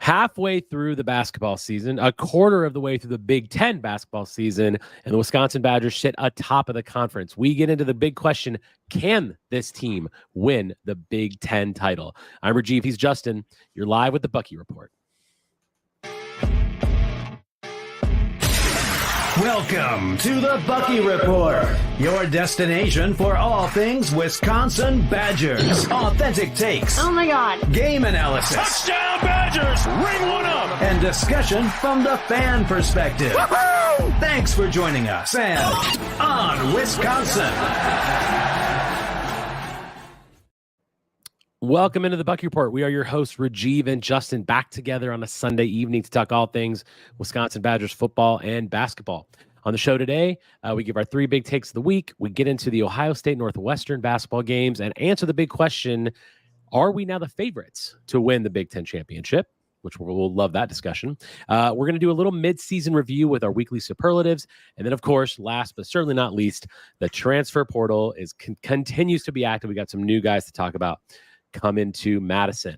Halfway through the basketball season, a quarter of the way through the Big Ten basketball season, and the Wisconsin Badgers sit atop of the conference. We get into the big question, can this team win the Big Ten title? I'm Rajiv, he's Justin. You're live with the Bucky Report. Welcome to the Bucky Report, your destination for all things Wisconsin Badgers. Authentic takes. Oh my God. Game analysis. Touchdown Badgers! Ring one up! And discussion from the fan perspective. Woo-hoo! Thanks for joining us and on Wisconsin. Welcome into the Bucky Report. We are your hosts, Rajiv and Justin, back together on a Sunday evening to talk all things Wisconsin Badgers football and basketball. On the show today, we give our three big takes of the week. We get into the Ohio State Northwestern basketball games and answer the big question, are we now the favorites to win the Big Ten championship? Which we'll love that discussion. We're going to do a little mid-season review with our weekly superlatives. And then, of course, last but certainly not least, the transfer portal continues to be active. We got some new guys to talk about come into Madison.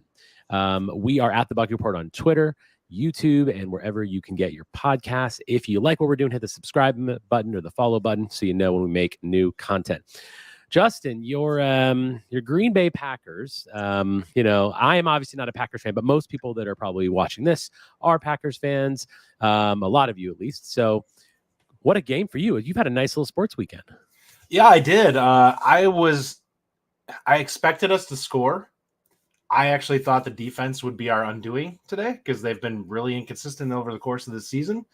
We are at the Bucky Report on Twitter, YouTube, and wherever you can get your podcasts. If you like what we're doing, hit the subscribe button or the follow button so you know when we make new content. Justin, your Green Bay Packers, I am obviously not a Packers fan, but most people that are probably watching this are Packers fans, a lot of you at least. So what a game for you. You've had a nice little sports weekend. Yeah, I did. I expected us to score. I actually thought the defense would be our undoing today because they've been really inconsistent over the course of the season.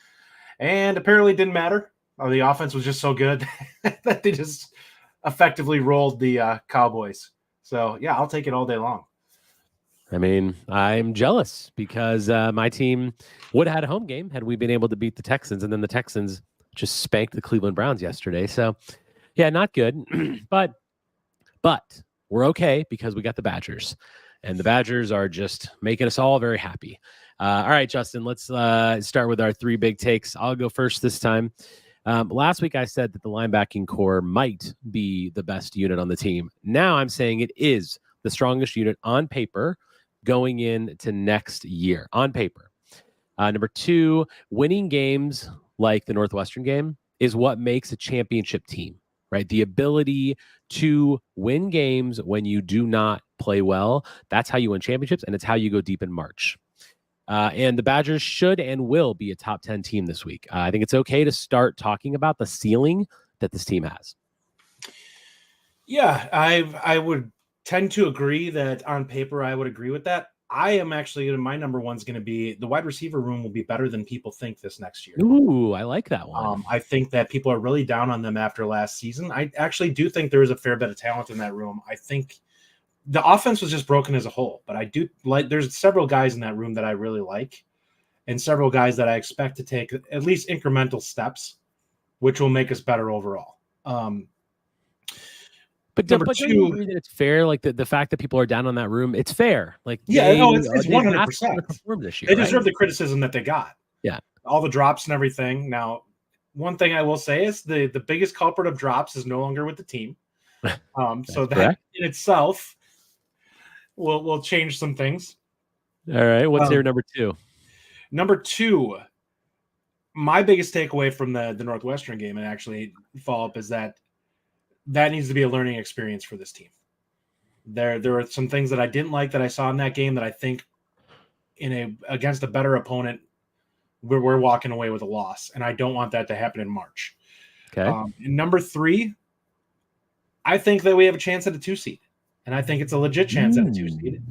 And apparently it didn't matter. The offense was just so good that they just effectively rolled the Cowboys. So, yeah, I'll take it all day long. I mean, I'm jealous because my team would have had a home game had we been able to beat the Texans, and then the Texans just spanked the Cleveland Browns yesterday. So, yeah, not good. But we're okay because we got the Badgers, and the Badgers are just making us all very happy. All right, Justin, let's start with our three big takes. I'll go first this time. Last week I said that the linebacking core might be the best unit on the team. Now I'm saying it is the strongest unit on paper going into next year on paper. Number two, winning games like the Northwestern game is what makes a championship team, right? The ability to win games when you do not play well. That's how you win championships, and it's how you go deep in March. And the Badgers should and will be a top 10 team this week. I think it's okay to start talking about the ceiling that this team has. Yeah, I would tend to agree that on paper, I would agree with that. I am actually, my number one's going to be the wide receiver room will be better than people think this next year. Ooh, I like that one. I think that people are really down on them after last season. I actually do think there is a fair bit of talent in that room. I think the offense was just broken as a whole, but I do like, there's several guys in that room that I really like and several guys that I expect to take at least incremental steps, which will make us better overall. But don't you agree that it's fair? Like the fact that people are down on that room, it's fair. Like, yeah, it's 100%. This year, they deserve the criticism that they got. Yeah. All the drops and everything. Now, one thing I will say is the biggest culprit of drops is no longer with the team. So that correct. In itself will change some things. All right. What's your number two? Number two, my biggest takeaway from the Northwestern game and actually follow-up is that needs to be a learning experience for this team. There were some things that I didn't like that I saw in that game that I think against a better opponent, we're walking away with a loss, and I don't want that to happen in March. Okay. And number three, I think that we have a chance at a 2 seed, and I think it's a legit chance at a 2 seed,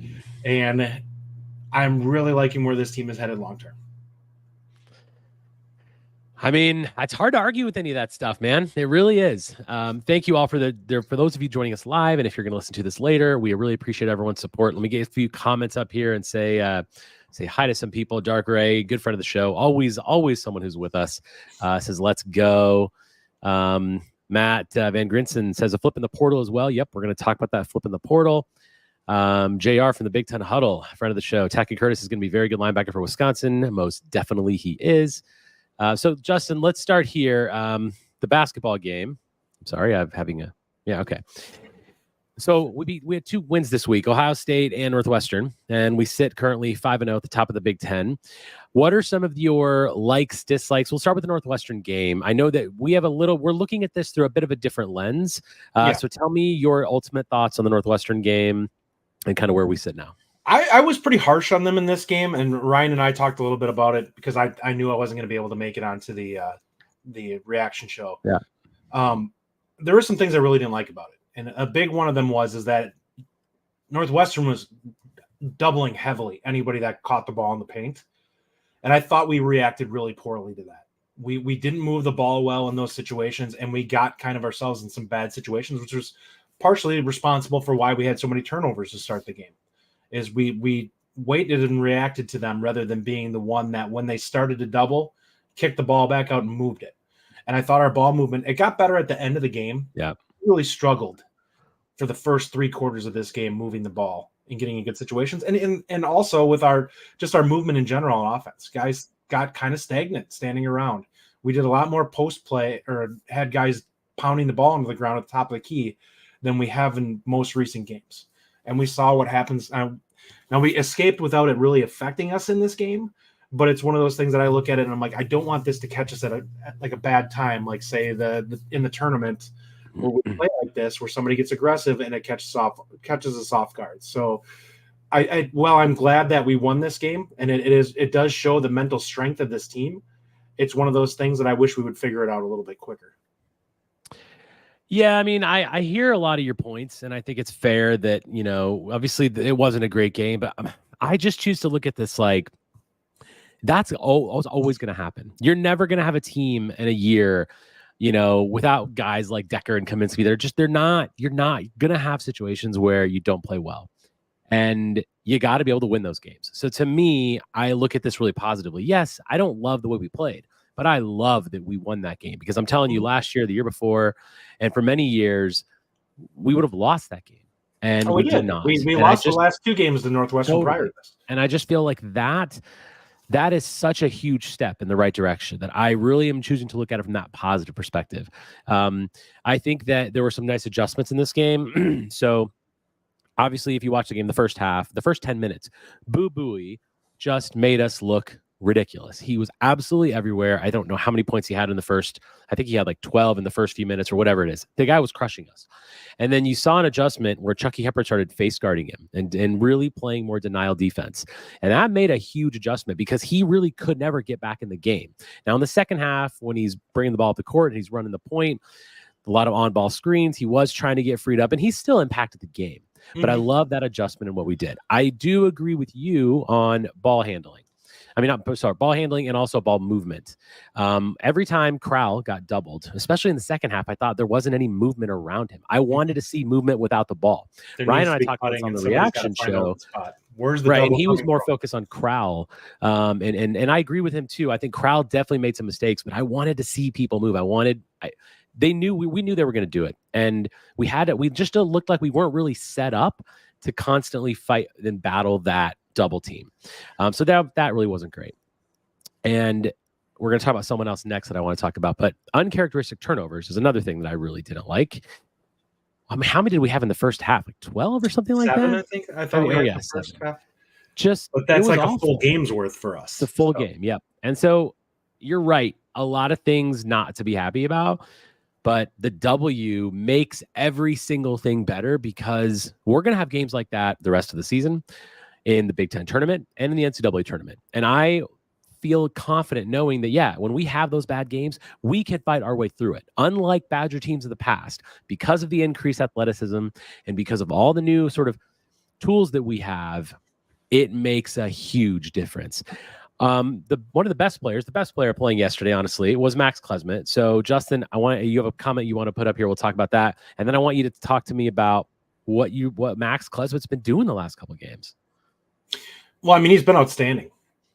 and I'm really liking where this team is headed long term. I mean, it's hard to argue with any of that stuff, man. It really is. Thank you all for those of you joining us live, and if you're going to listen to this later, we really appreciate everyone's support. Let me get a few comments up here and say hi to some people. Dark Ray, good friend of the show, always someone who's with us. Says let's go. Matt Van Grinson says a flip in the portal as well. Yep, we're going to talk about that flip in the portal. JR from the Big Ten Huddle, friend of the show. Tacket Curtis is going to be a very good linebacker for Wisconsin. Most definitely he is. So, Justin, let's start here. The basketball game. I'm sorry, I'm having a... Yeah, okay. So we had 2 wins this week, Ohio State and Northwestern, and we sit currently 5-0 at the top of the Big Ten. What are some of your likes, dislikes? We'll start with the Northwestern game. I know that we're looking at this through a bit of a different lens. So tell me your ultimate thoughts on the Northwestern game and kind of where we sit now. I was pretty harsh on them in this game, and Ryan and I talked a little bit about it because I knew I wasn't going to be able to make it onto the reaction show. Yeah. There were some things I really didn't like about it. And a big one of them is that Northwestern was doubling heavily anybody that caught the ball in the paint. And I thought we reacted really poorly to that. We didn't move the ball well in those situations, and we got kind of ourselves in some bad situations, which was partially responsible for why we had so many turnovers to start the game. Is we waited and reacted to them rather than being the one that when they started to double, kicked the ball back out and moved it. And I thought our ball movement, it got better at the end of the game. Yeah. We really struggled for the first 3 quarters of this game moving the ball and getting in good situations. And also with our movement in general on offense. Guys got kind of stagnant standing around. We did a lot more post play or had guys pounding the ball into the ground at the top of the key than we have in most recent games. And we saw what happens. Now we escaped without it really affecting us in this game, but it's one of those things that I look at it and I'm like, I don't want this to catch us at a bad time, like say in the tournament where we play like this, where somebody gets aggressive and it catches us off guard. So I'm glad that we won this game, and it does show the mental strength of this team. It's one of those things that I wish we would figure it out a little bit quicker. Yeah, I mean, I hear a lot of your points, and I think it's fair that, obviously it wasn't a great game, but I just choose to look at this like that's always going to happen. You're never going to have a team in a year, without guys like Decker and Kaminsky. You're not going to have situations where you don't play well, and you got to be able to win those games. So to me, I look at this really positively. Yes, I don't love the way we played, but I love that we won that game because I'm telling you, last year, the year before, and for many years, we would have lost that game. And we did not. We lost the last 2 games to Northwestern prior to this. And I just feel like that is such a huge step in the right direction that I really am choosing to look at it from that positive perspective. I think that there were some nice adjustments in this game. So obviously, if you watch the game, the first half, the first 10 minutes, Boo Buie just made us look ridiculous. He was absolutely everywhere. I don't know how many points he had in the first. I think he had like 12 in the first few minutes or whatever it is. The guy was crushing us. And then you saw an adjustment where Chucky Hepburn started face guarding him and really playing more denial defense. And that made a huge adjustment because he really could never get back in the game. Now in the second half, when he's bringing the ball up the court and he's running the point, a lot of on-ball screens, he was trying to get freed up and he still impacted the game. But I love that adjustment in what we did. I do agree with you on ball handling. Ball handling and also ball movement. Every time Crowell got doubled, especially in the second half, I thought there wasn't any movement around him. I wanted to see movement without the ball. Ryan and I talked about this on the reaction show. Where's the right? And he was more from? Focused on Crowell. And I agree with him too. I think Crowell definitely made some mistakes, but I wanted to see people move. We knew they were going to do it. And we just looked like we weren't really set up to constantly fight and battle that double team. So that really wasn't great. And we're going to talk about someone else next that I want to talk about, but uncharacteristic turnovers is another thing that I really didn't like. I mean, how many did we have in the first half? Like 12 or something like 7, that? I think. I thought we had the first 7. half. But that's like awful. A full game's worth for us. The full game, yep. And so you're right. A lot of things not to be happy about, but the W makes every single thing better because we're going to have games like that the rest of the season in the Big Ten tournament and in the NCAA tournament. And I feel confident knowing that, when we have those bad games, we can fight our way through it. Unlike Badger teams of the past, because of the increased athleticism and because of all the new sort of tools that we have, it makes a huge difference. One of the best player playing yesterday, honestly, was Max Klesmit. So Justin, you have a comment you want to put up here. We'll talk about that. And then I want you to talk to me about what Max Klesmit's been doing the last couple of games. Well, I mean, he's been outstanding.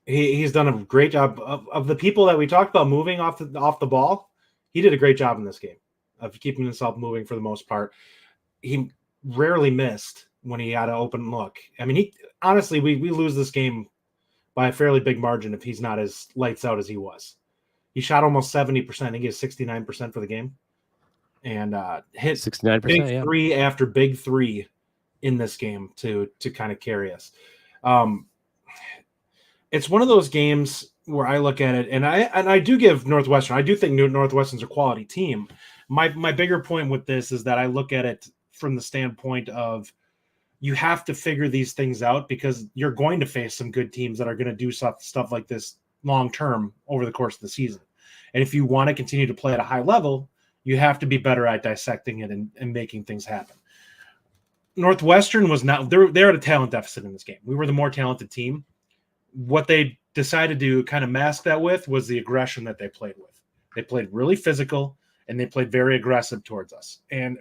He's done a great job of the people that we talked about moving off the ball. He did a great job in this game of keeping himself moving for the most part. He rarely missed when he had an open look. I mean, honestly, we lose this game by a fairly big margin if he's not as lights out as he was. He shot almost 70%. I think he has 69% for the game. and hit 69%, big yeah. three after big three in this game to kind of carry us. It's one of those games where I look at it, and I do give Northwestern. I do think Northwestern's a quality team. My bigger point with this is that I look at it from the standpoint of you have to figure these things out because you're going to face some good teams that are going to do stuff like this long term over the course of the season. And if you want to continue to play at a high level, you have to be better at dissecting it and making things happen. Northwestern was not, they're at a talent deficit in this game. We were the more talented team. What they decided to kind of mask that with was the aggression that they played with. They played really physical and they played very aggressive towards us. And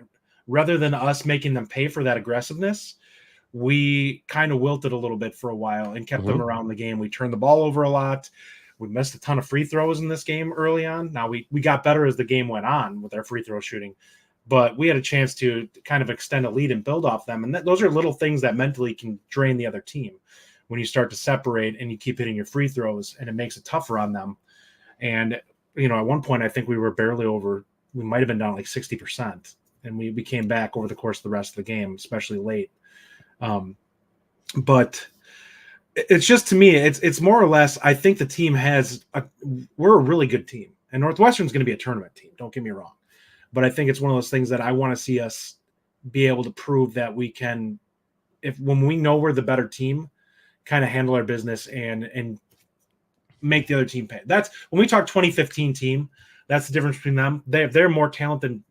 rather than us making them pay for that aggressiveness, we kind of wilted a little bit for a while and kept them around the game. We turned the ball over a lot. We missed a ton of free throws in this game early on. Now we got better as the game went on with our free throw shooting, but we had a chance to kind of extend a lead and build off them. And those are little things that mentally can drain the other team when you start to separate and you keep hitting your free throws, and it makes it tougher on them. And, at one point, I think we were barely over, we might've been down like 60%. And we came back over the course of the rest of the game, especially late. But it's just, to me, it's more or less, I think the team we're a really good team, and Northwestern's going to be a tournament team. Don't get me wrong. But I think it's one of those things that I want to see us be able to prove that we can, when we know we're the better team, kind of handle our business and make the other team pay. That's when we talk 2015 team, that's the difference between them. They're more talented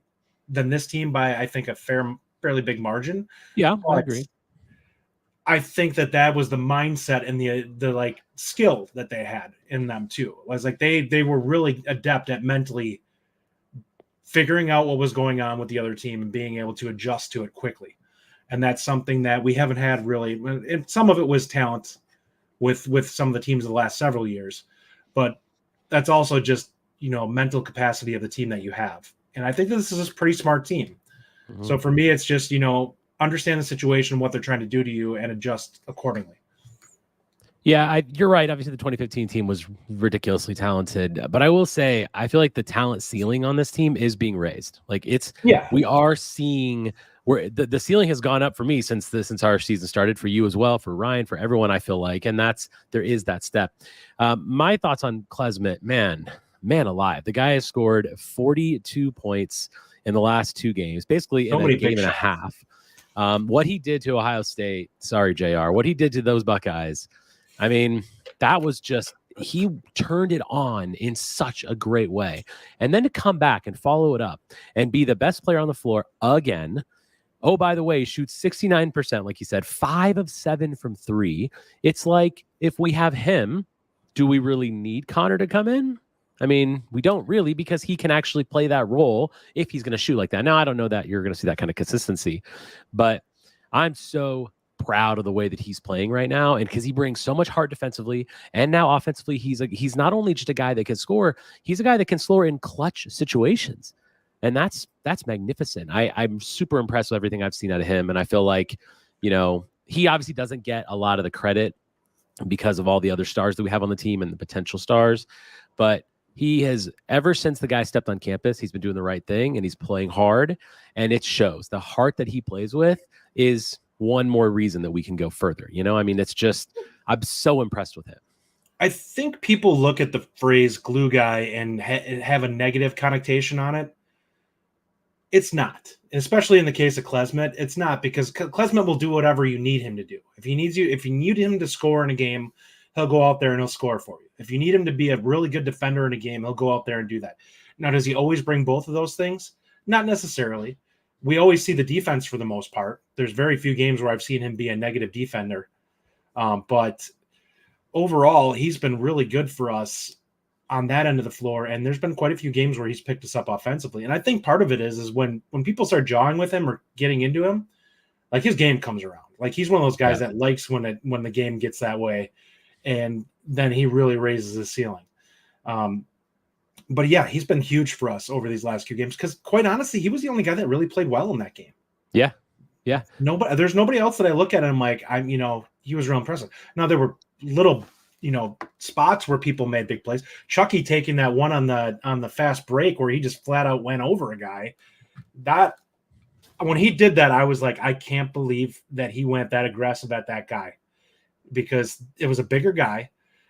than this team by, I think, a fairly big margin. Yeah, but I agree. I think that was the mindset and the like skill that they had in them too. It was like they were really adept at mentally figuring out what was going on with the other team and being able to adjust to it quickly. And that's something that we haven't had really. And some of it was talent with some of the teams of the last several years, but that's also just, mental capacity of the team that you have. And I think this is a pretty smart team. Mm-hmm. So for me, it's just, understand the situation, what they're trying to do to you, and adjust accordingly. Yeah, you're right. Obviously, the 2015 team was ridiculously talented, but I will say I feel like the talent ceiling on this team is being raised. Like we are seeing where the ceiling has gone up for me since our season started. For you as well, for Ryan, for everyone. I feel like, and there is that step. My thoughts on Klesmit, man alive. The guy has scored 42 points in the last two games, basically in a game and a half. What he did to Ohio State, sorry, JR, what he did to those Buckeyes, I mean, that was just, he turned it on in such a great way. And then to come back and follow it up and be the best player on the floor again. Oh, by the way, shoots 69%, like you said, 5 of 7 from 3. It's like, if we have him, do we really need Connor to come in? I mean, we don't really, because he can actually play that role if he's going to shoot like that. Now, I don't know that you're going to see that kind of consistency, but I'm so proud of the way that he's playing right now, and because he brings so much heart defensively, and now offensively, he's not only just a guy that can score, he's a guy that can score in clutch situations, and that's magnificent. I'm super impressed with everything I've seen out of him, and I feel like, he obviously doesn't get a lot of the credit because of all the other stars that we have on the team and the potential stars, but he has, ever since the guy stepped on campus, he's been doing the right thing, and he's playing hard, and it shows. The heart that he plays with is one more reason that we can go further. I mean, it's just, I'm so impressed with him. I think people look at the phrase glue guy and have a negative connotation on it. It's not, especially in the case of Klesmit. It's not, because Klesmit will do whatever you need him to do. If you need him to score in a game, he'll go out there and he'll score for you. If you need him to be a really good defender in a game, he'll go out there and do that. Now, does he always bring both of those things? Not necessarily. We always see the defense for the most part. There's very few games where I've seen him be a negative defender. But overall, he's been really good for us on that end of the floor. And there's been quite a few games where he's picked us up offensively. And I think part of it is when people start jawing with him or getting into him, like, his game comes around. Like, he's one of those guys that likes when the game gets that way. And then he really raises his ceiling. But yeah, he's been huge for us over these last few games, because quite honestly, he was the only guy that really played well in that game. Yeah. There's nobody else that I look at and I'm like, he was real impressive. Now, there were little, spots where people made big plays. Chucky taking that one on the fast break where he just flat out went over a guy. That when he did that, I was like, I can't believe that he went that aggressive at that guy, because it was a bigger guy,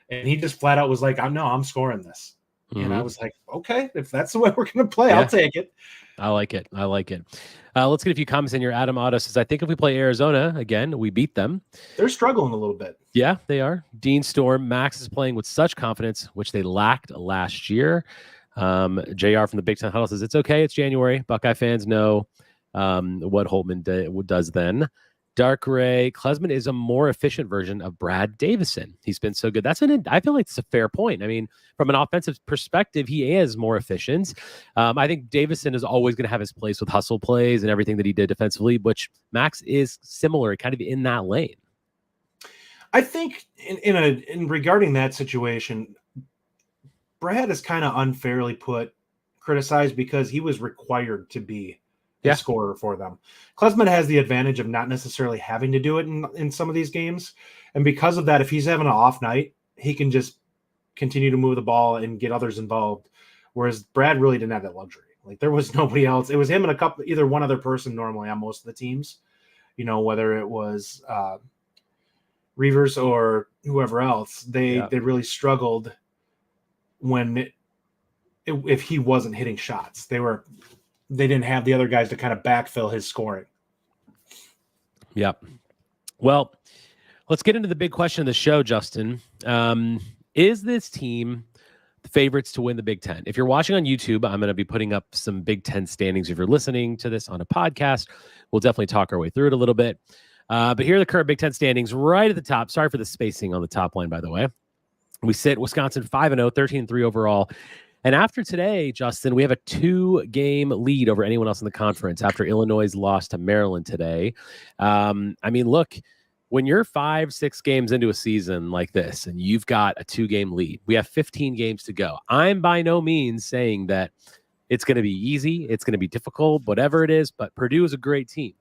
and he just flat out was like, I'm scoring this. And I was like, okay, if that's the way we're going to play, I'll take it. I like it. Let's get a few comments in here. Adam Otto says, I think if we play Arizona again, we beat them. They're struggling a little bit. Yeah, they are. Dean Storm, Max is playing with such confidence, which they lacked last year. JR from the Big Ten Huddle says, it's okay. It's January. Buckeye fans know what Holtman does then. Dark Ray, Klesmit is a more efficient version of Brad Davison. He's been so good. I feel like it's a fair point. I mean, from an offensive perspective, he is more efficient. I think Davison is always going to have his place with hustle plays and everything that he did defensively, which Max is similar, kind of in that lane. I think in regarding that situation, Brad is kind of unfairly criticized because he was required to be a scorer for them. Klesmit has the advantage of not necessarily having to do it in some of these games. And because of that, if he's having an off night, he can just continue to move the ball and get others involved. Whereas Brad really didn't have that luxury. Like, there was nobody else. It was him and either one other person normally on most of the teams, whether it was Reavers or whoever else. They really struggled if he wasn't hitting shots. They didn't have the other guys to kind of backfill his scoring. Yep. Well, let's get into the big question of the show, Justin. Is this team the favorites to win the Big Ten? If you're watching on YouTube, I'm going to be putting up some Big Ten standings. If you're listening to this on a podcast, we'll definitely talk our way through it a little bit. But here are the current Big Ten standings right at the top. Sorry for the spacing on the top line, by the way. We sit Wisconsin 5-0, 13-3 overall. And after today, Justin, we have a 2-game lead over anyone else in the conference after Illinois' loss to Maryland today. I mean, look, when you're 5-6 games into a season like this and you've got a 2-game lead, we have 15 games to go. I'm by no means saying that it's going to be easy, it's going to be difficult, whatever it is, but Purdue is a great team.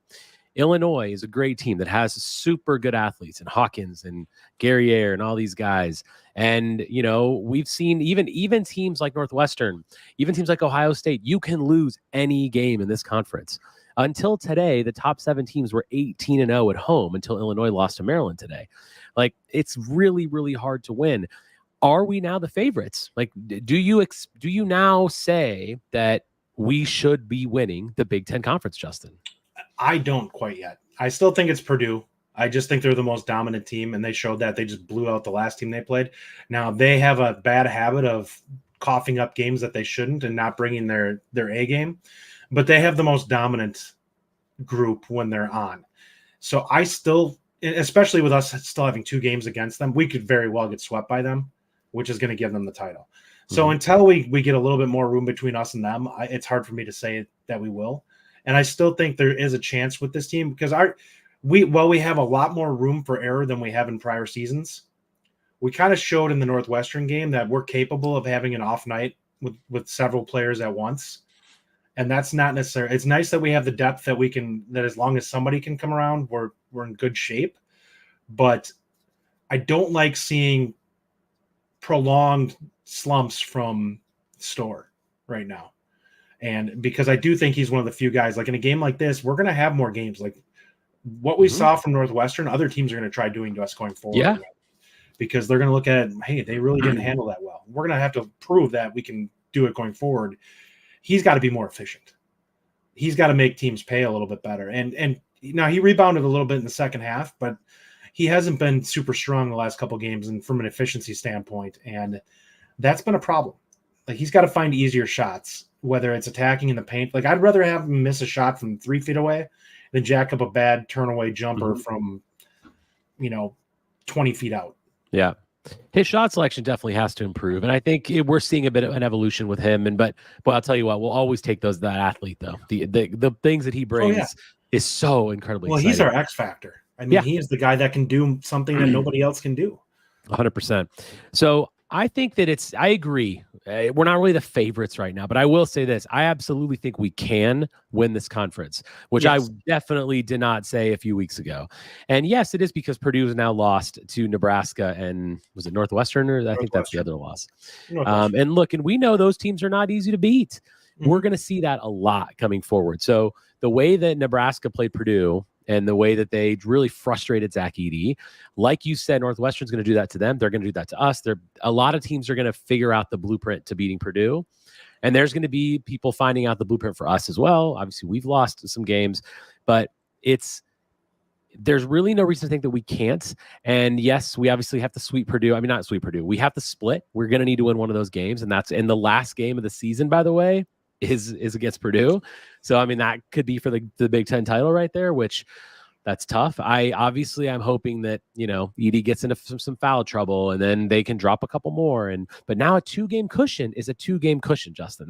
Illinois is a great team that has super good athletes, and Hawkins and Guerriere and all these guys. And, we've seen even teams like Northwestern, even teams like Ohio State, you can lose any game in this conference. Until today, the top 7 teams were 18-0 at home until Illinois lost to Maryland today. Like, it's really, really hard to win. Are we now the favorites? Like, do you now say that we should be winning the Big Ten Conference, Justin? I don't quite yet. I still think it's Purdue. I just think they're the most dominant team, and they showed that. They just blew out the last team they played. Now, they have a bad habit of coughing up games that they shouldn't and not bringing their A game, but they have the most dominant group when they're on. So I still, especially with us still having 2 games against them, we could very well get swept by them, which is going to give them the title. So until we get a little bit more room between us and them, it's hard for me to say that we will. And I still think there is a chance with this team because we have a lot more room for error than we have in prior seasons. We kind of showed in the Northwestern game that we're capable of having an off night with several players at once. And that's not necessary. It's nice that we have the depth that as long as somebody can come around, we're in good shape. But I don't like seeing prolonged slumps from Storr right now. And because I do think he's one of the few guys, like in a game like this, we're going to have more games. Like what we saw from Northwestern, other teams are going to try doing to us going forward. Yeah. Because they're going to look at, hey, they really didn't handle that well. We're going to have to prove that we can do it going forward. He's got to be more efficient. He's got to make teams pay a little bit better. And now he rebounded a little bit in the second half, but he hasn't been super strong the last couple of games and from an efficiency standpoint. And that's been a problem. Like he's got to find easier shots, whether it's attacking in the paint. Like I'd rather have him miss a shot from 3 feet away than jack up a bad turnaway jumper from, 20 feet out. Yeah. His shot selection definitely has to improve. And I think we're seeing a bit of an evolution with him. But I'll tell you what, we'll always take that athlete though. The things that he brings is so incredibly exciting. He's our X factor. I mean, he is the guy that can do something that nobody else can do. 100%. So I think that I agree. We're not really the favorites right now, but I will say this. I absolutely think we can win this conference, which I definitely did not say a few weeks ago. And yes, it is because Purdue is now lost to Nebraska and was it Northwestern? I think that's the other loss. And look, and we know those teams are not easy to beat. We're going to see that a lot coming forward. So the way that Nebraska played Purdue and the way that they really frustrated Zach Edey, like you said, Northwestern's going to do that to them. They're going to do that to us. A lot of teams are going to figure out the blueprint to beating Purdue. And there's going to be people finding out the blueprint for us as well. Obviously, we've lost some games, but there's really no reason to think that we can't. And yes, we obviously have to sweep Purdue. I mean, not sweep Purdue. We have to split. We're going to need to win one of those games. And that's in the last game of the season, by the way, is against Purdue. So, I mean, that could be for the Big Ten title right there, which that's tough. I'm hoping that, Edey gets into some foul trouble and then they can drop a couple more. But now a 2-game cushion is a 2-game cushion, Justin.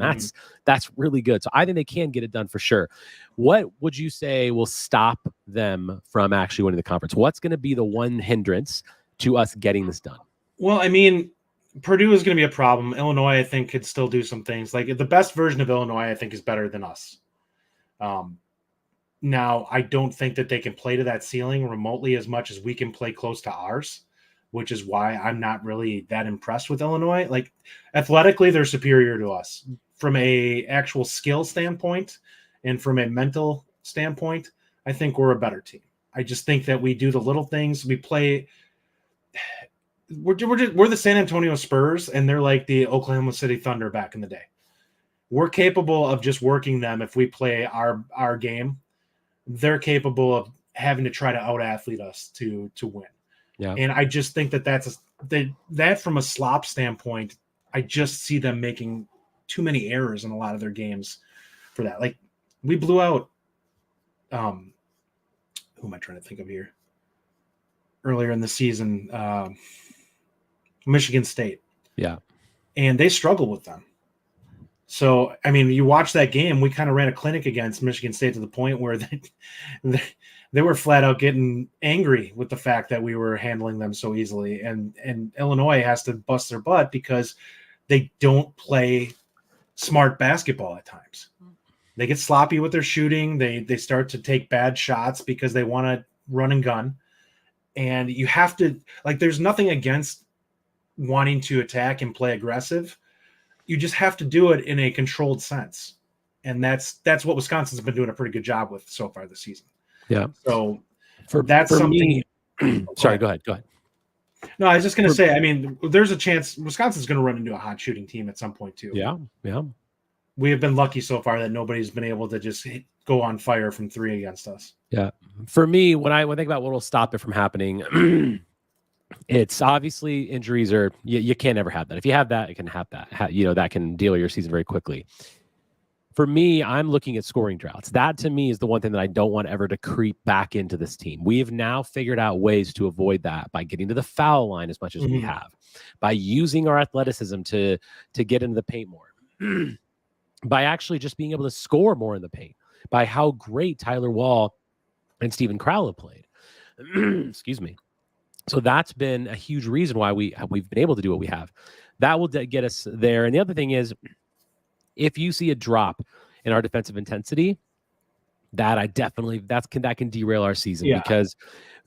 That's really good. So I think they can get it done for sure. What would you say will stop them from actually winning the conference? What's going to be the one hindrance to us getting this done? Well, I mean, Purdue is going to be a problem. Illinois, I think, could still do some things. Like the best version of Illinois, I think, is better than us. Now, I don't think that they can play to that ceiling remotely as much as we can play close to ours, which is why I'm not really that impressed with Illinois. Like athletically, they're superior to us from a actual skill standpoint and from a mental standpoint. I think we're a better team. I just think that we do the little things. We play. We're the San Antonio Spurs, and they're like the Oklahoma City Thunder back in the day. We're capable of just working them if we play our game. They're capable of having to try to out-athlete us to win. Yeah. And I just think that from a slop standpoint, I just see them making too many errors in a lot of their games for that. Like we blew out who am I trying to think of here? Earlier in the season, Michigan State. Yeah. And they struggled with them. So, I mean, you watch that game, we kind of ran a clinic against Michigan State to the point where they were flat out getting angry with the fact that we were handling them so easily. And Illinois has to bust their butt because they don't play smart basketball at times. They get sloppy with their shooting. They start to take bad shots because they want to run and gun. And you have to, like, there's nothing against wanting to attack and play aggressive. You just have to do it in a controlled sense. And that's what Wisconsin's been doing a pretty good job with so far this season. Yeah. So that's something. Sorry, go ahead. No, I was just going to say, I mean, there's a chance Wisconsin's going to run into a hot shooting team at some point too. Yeah. Yeah. We have been lucky so far that nobody's been able to just go on fire from 3 against us. Yeah. For me, when I think about what will stop it from happening, it's obviously injuries are you can't ever have that. If you have that, you can have that. That can derail your season very quickly. For me, I'm looking at scoring droughts. That to me is the one thing that I don't want ever to creep back into this team. We have now figured out ways to avoid that by getting to the foul line as much as we have, by using our athleticism to get into the paint more, by actually just being able to score more in the paint, by how great Tyler Wall and Steven Crowell played. Excuse me. So that's been a huge reason why we've been able to do what we have. That will get us there. And the other thing is, if you see a drop in our defensive intensity, that can derail our season because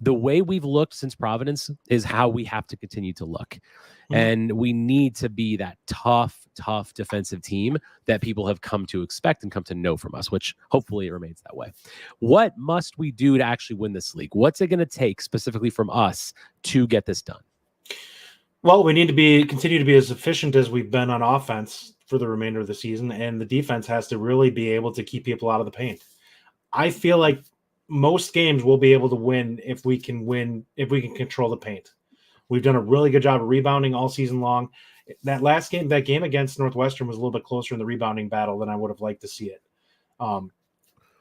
the way we've looked since Providence is how we have to continue to look. And we need to be that tough defensive team that people have come to expect and come to know from us, which hopefully it remains that way. What must we do to actually win this league? What's it going to take specifically from us to get this done? Well, we need to continue to be as efficient as we've been on offense for the remainder of the season, and the defense has to really be able to keep people out of the paint. I feel like most games we'll be able to win if we can control the paint. We've done a really good job of rebounding all season long. That game against Northwestern was a little bit closer in the rebounding battle than I would have liked to see it.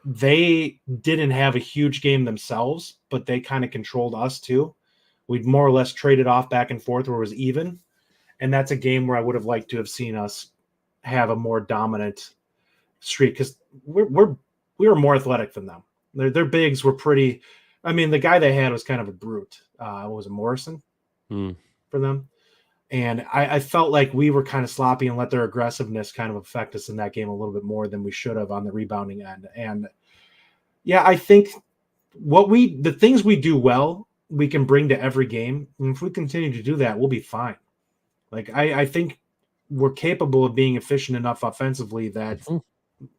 They didn't have a huge game themselves, but they kind of controlled us too. We'd more or less traded off back and forth where it was even. And that's a game where I would have liked to have seen us have a more dominant streak because we were more athletic than them. Their bigs were pretty. I mean, the guy they had was kind of a brute. What was it, Morrison? For them. And I felt like we were kind of sloppy and let their aggressiveness kind of affect us in that game a little bit more than we should have on the rebounding end. And yeah, I think the things we do well, we can bring to every game. And if we continue to do that, we'll be fine. Like I think we're capable of being efficient enough offensively that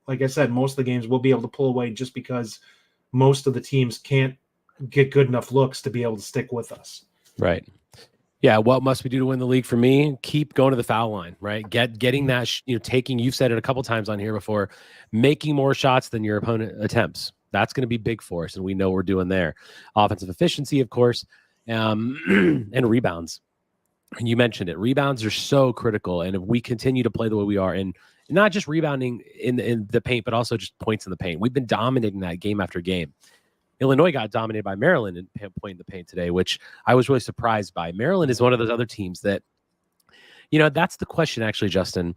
like I said, most of the games we'll be able to pull away just because most of the teams can't get good enough looks to be able to stick with us. Right. Yeah. What must we do to win the league? For me, keep going to the foul line, right? Getting that, taking, you've said it a couple times on here before, making more shots than your opponent attempts. That's going to be big for us. And we know we're doing there. Offensive efficiency, of course, and rebounds. And you mentioned it. Rebounds are so critical. And if we continue to play the way we are, and not just rebounding in the paint, but also just points in the paint, we've been dominating that game after game. Illinois got dominated by Maryland in point in the paint today, which I was really surprised by. Maryland is one of those other teams that, that's the question, actually, Justin.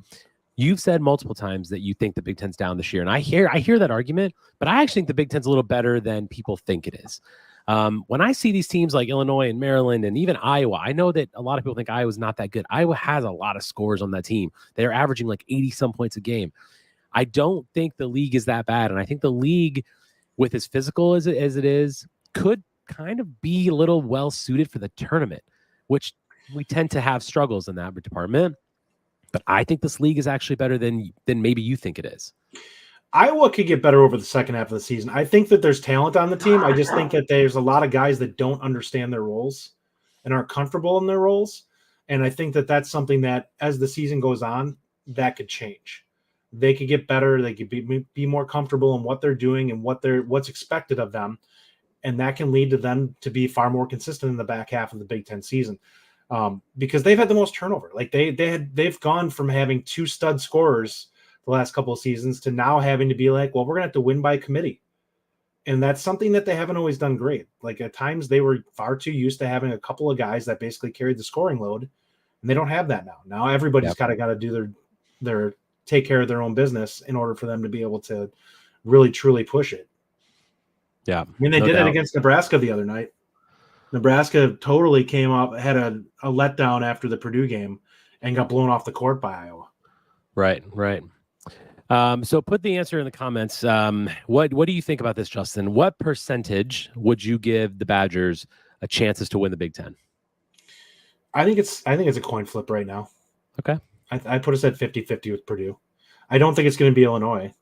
You've said multiple times that you think the Big Ten's down this year, and I hear that argument, but I actually think the Big Ten's a little better than people think it is. When I see these teams like Illinois and Maryland and even Iowa, I know that a lot of people think Iowa's not that good. Iowa has a lot of scores on that team. They're averaging like 80-some points a game. I don't think the league is that bad, and I think the league, with as physical as it is, could kind of be a little well-suited for the tournament, which we tend to have struggles in that department. But I think this league is actually better than maybe you think it is. Iowa could get better over the second half of the season. I think that there's talent on the team. I just think that there's a lot of guys that don't understand their roles and aren't comfortable in their roles. And I think that that's something that, as the season goes on, that could change. They could get better. They could be more comfortable in what they're doing and what's expected of them. And that can lead to them to be far more consistent in the back half of the Big Ten season. Because they've had the most turnover. Like they've gone from having 2 stud scorers the last couple of seasons to now having to be like, well, we're going to have to win by committee. And that's something that they haven't always done great. Like at times they were far too used to having a couple of guys that basically carried the scoring load, and they don't have that now. Now everybody's got to do their take care of their own business in order for them to be able to really truly push it. Yeah. I mean, they did it against Nebraska the other night. Nebraska totally came up, had a letdown after the Purdue game and got blown off the court by Iowa. Right. So put the answer in the comments. What do you think about this, Justin? What percentage would you give the Badgers a chances to win the Big Ten? I think it's a coin flip right now. Okay. I put us at 50-50 with Purdue. I don't think it's going to be Illinois.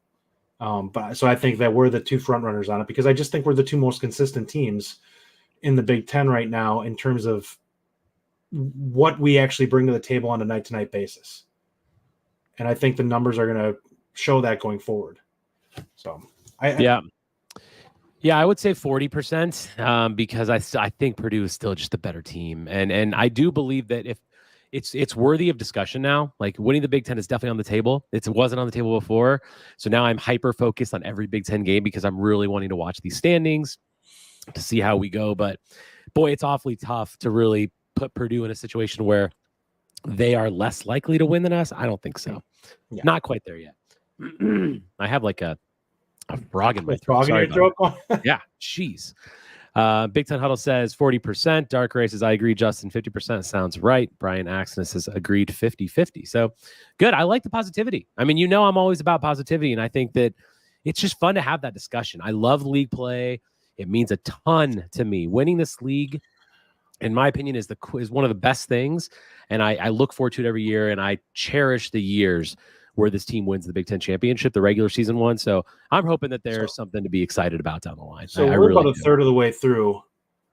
But I think that we're the 2 front runners on it, because I just think we're the 2 most consistent teams in the Big Ten right now in terms of what we actually bring to the table on a night-to-night basis. And I think the numbers are going to show that going forward. So I would say 40%, because I think Purdue is still just a better team. And I do believe that if it's worthy of discussion now, like winning the Big Ten is definitely on the table. It wasn't on the table before. So now I'm hyper focused on every Big Ten game because I'm really wanting to watch these standings to see how we go. But boy, it's awfully tough to really put Purdue in a situation where they are less likely to win than us. I don't think so. Yeah. Not quite there yet. I have like a frog in my throat. Yeah, jeez. Big Ten Huddle says 40%. Dark Ray says, I agree, Justin. 50% sounds right. Brian Axon says, agreed, 50-50. So good. I like the positivity. I mean, I'm always about positivity, and I think that it's just fun to have that discussion. I love league play. It means a ton to me. Winning this league, in my opinion, is one of the best things, and I look forward to it every year, and I cherish the years where this team wins the Big Ten championship, the regular season one. So I'm hoping that there's something to be excited about down the line. So we're really about a third of the way through.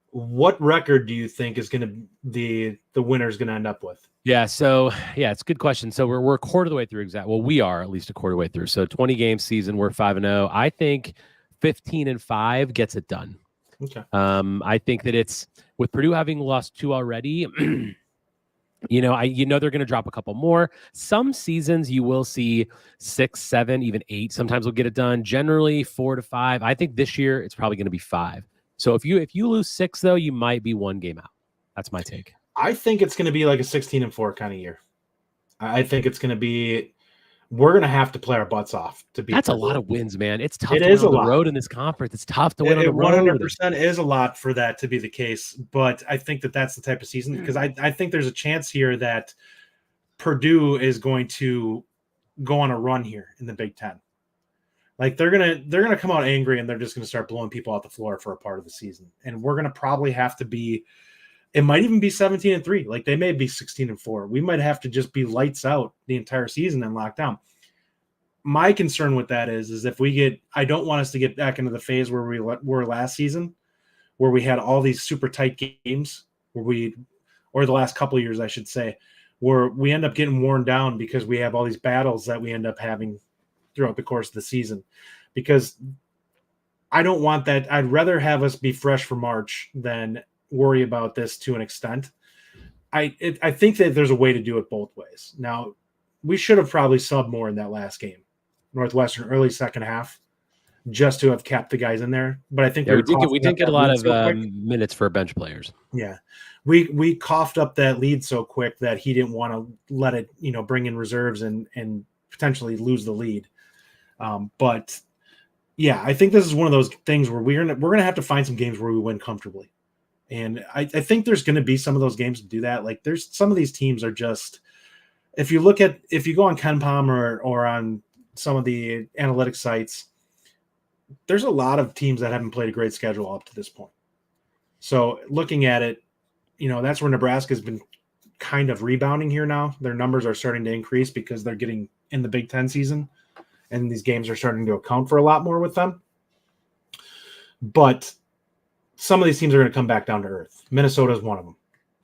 What record do you think is going to the winner is going to end up with? Yeah. So it's a good question. So we're a quarter of the way through. Well, we are at least a quarter of the way through. So 20 game season, we're 5-0. I think 15-5 gets it done. Okay. I think that it's with Purdue having lost 2 already. they're going to drop a couple more. Some seasons you will see 6, 7, even 8. Sometimes we'll get it done. Generally 4-5. I think this year it's probably going to be 5. So if you lose 6 though, you might be 1 game out. That's my take. I think it's going to be like a 16-4 kind of year. I think it's going to be. We're going to have to play our butts off to beat. That's a lot of wins, man. It's tough to win on the road in this conference. It's tough to win on the road. 100% is a lot for that to be the case, but I think that that's the type of season, because I think there's a chance here that Purdue is going to go on a run here in the Big Ten. Like they're gonna come out angry, and they're just going to start blowing people out the floor for a part of the season, and we're going to probably have to be. It might even be 17-3. Like they may be 16-4. We might have to just be lights out the entire season and lock down. my concern with that is if we get, I don't want us to get back into the phase where we were last season, where we had all these super tight games or the last couple of years, I should say, where we end up getting worn down because we have all these battles that we end up having throughout the course of the season. Because I don't want that. I'd rather have us be fresh for March than worry about this to an extent. I think that there's a way to do it both ways. Now, we should have probably subbed more in that last game, Northwestern early second half, just to have kept the guys in there. But I think we didn't get a lot of minutes for bench players. Yeah, we coughed up that lead so quick that he didn't want to let it, bring in reserves and potentially lose the lead. But yeah, I think this is one of those things where we're gonna have to find some games where we win comfortably. And I think there's going to be some of those games to do that. Like there's some of these teams are just, if you go on KenPom or on some of the analytics sites, there's a lot of teams that haven't played a great schedule up to this point. So looking at it, that's where Nebraska's been kind of rebounding here now. Their numbers are starting to increase because they're getting in the Big Ten season, and these games are starting to account for a lot more with them. But some of these teams are going to come back down to earth. Minnesota is one of them.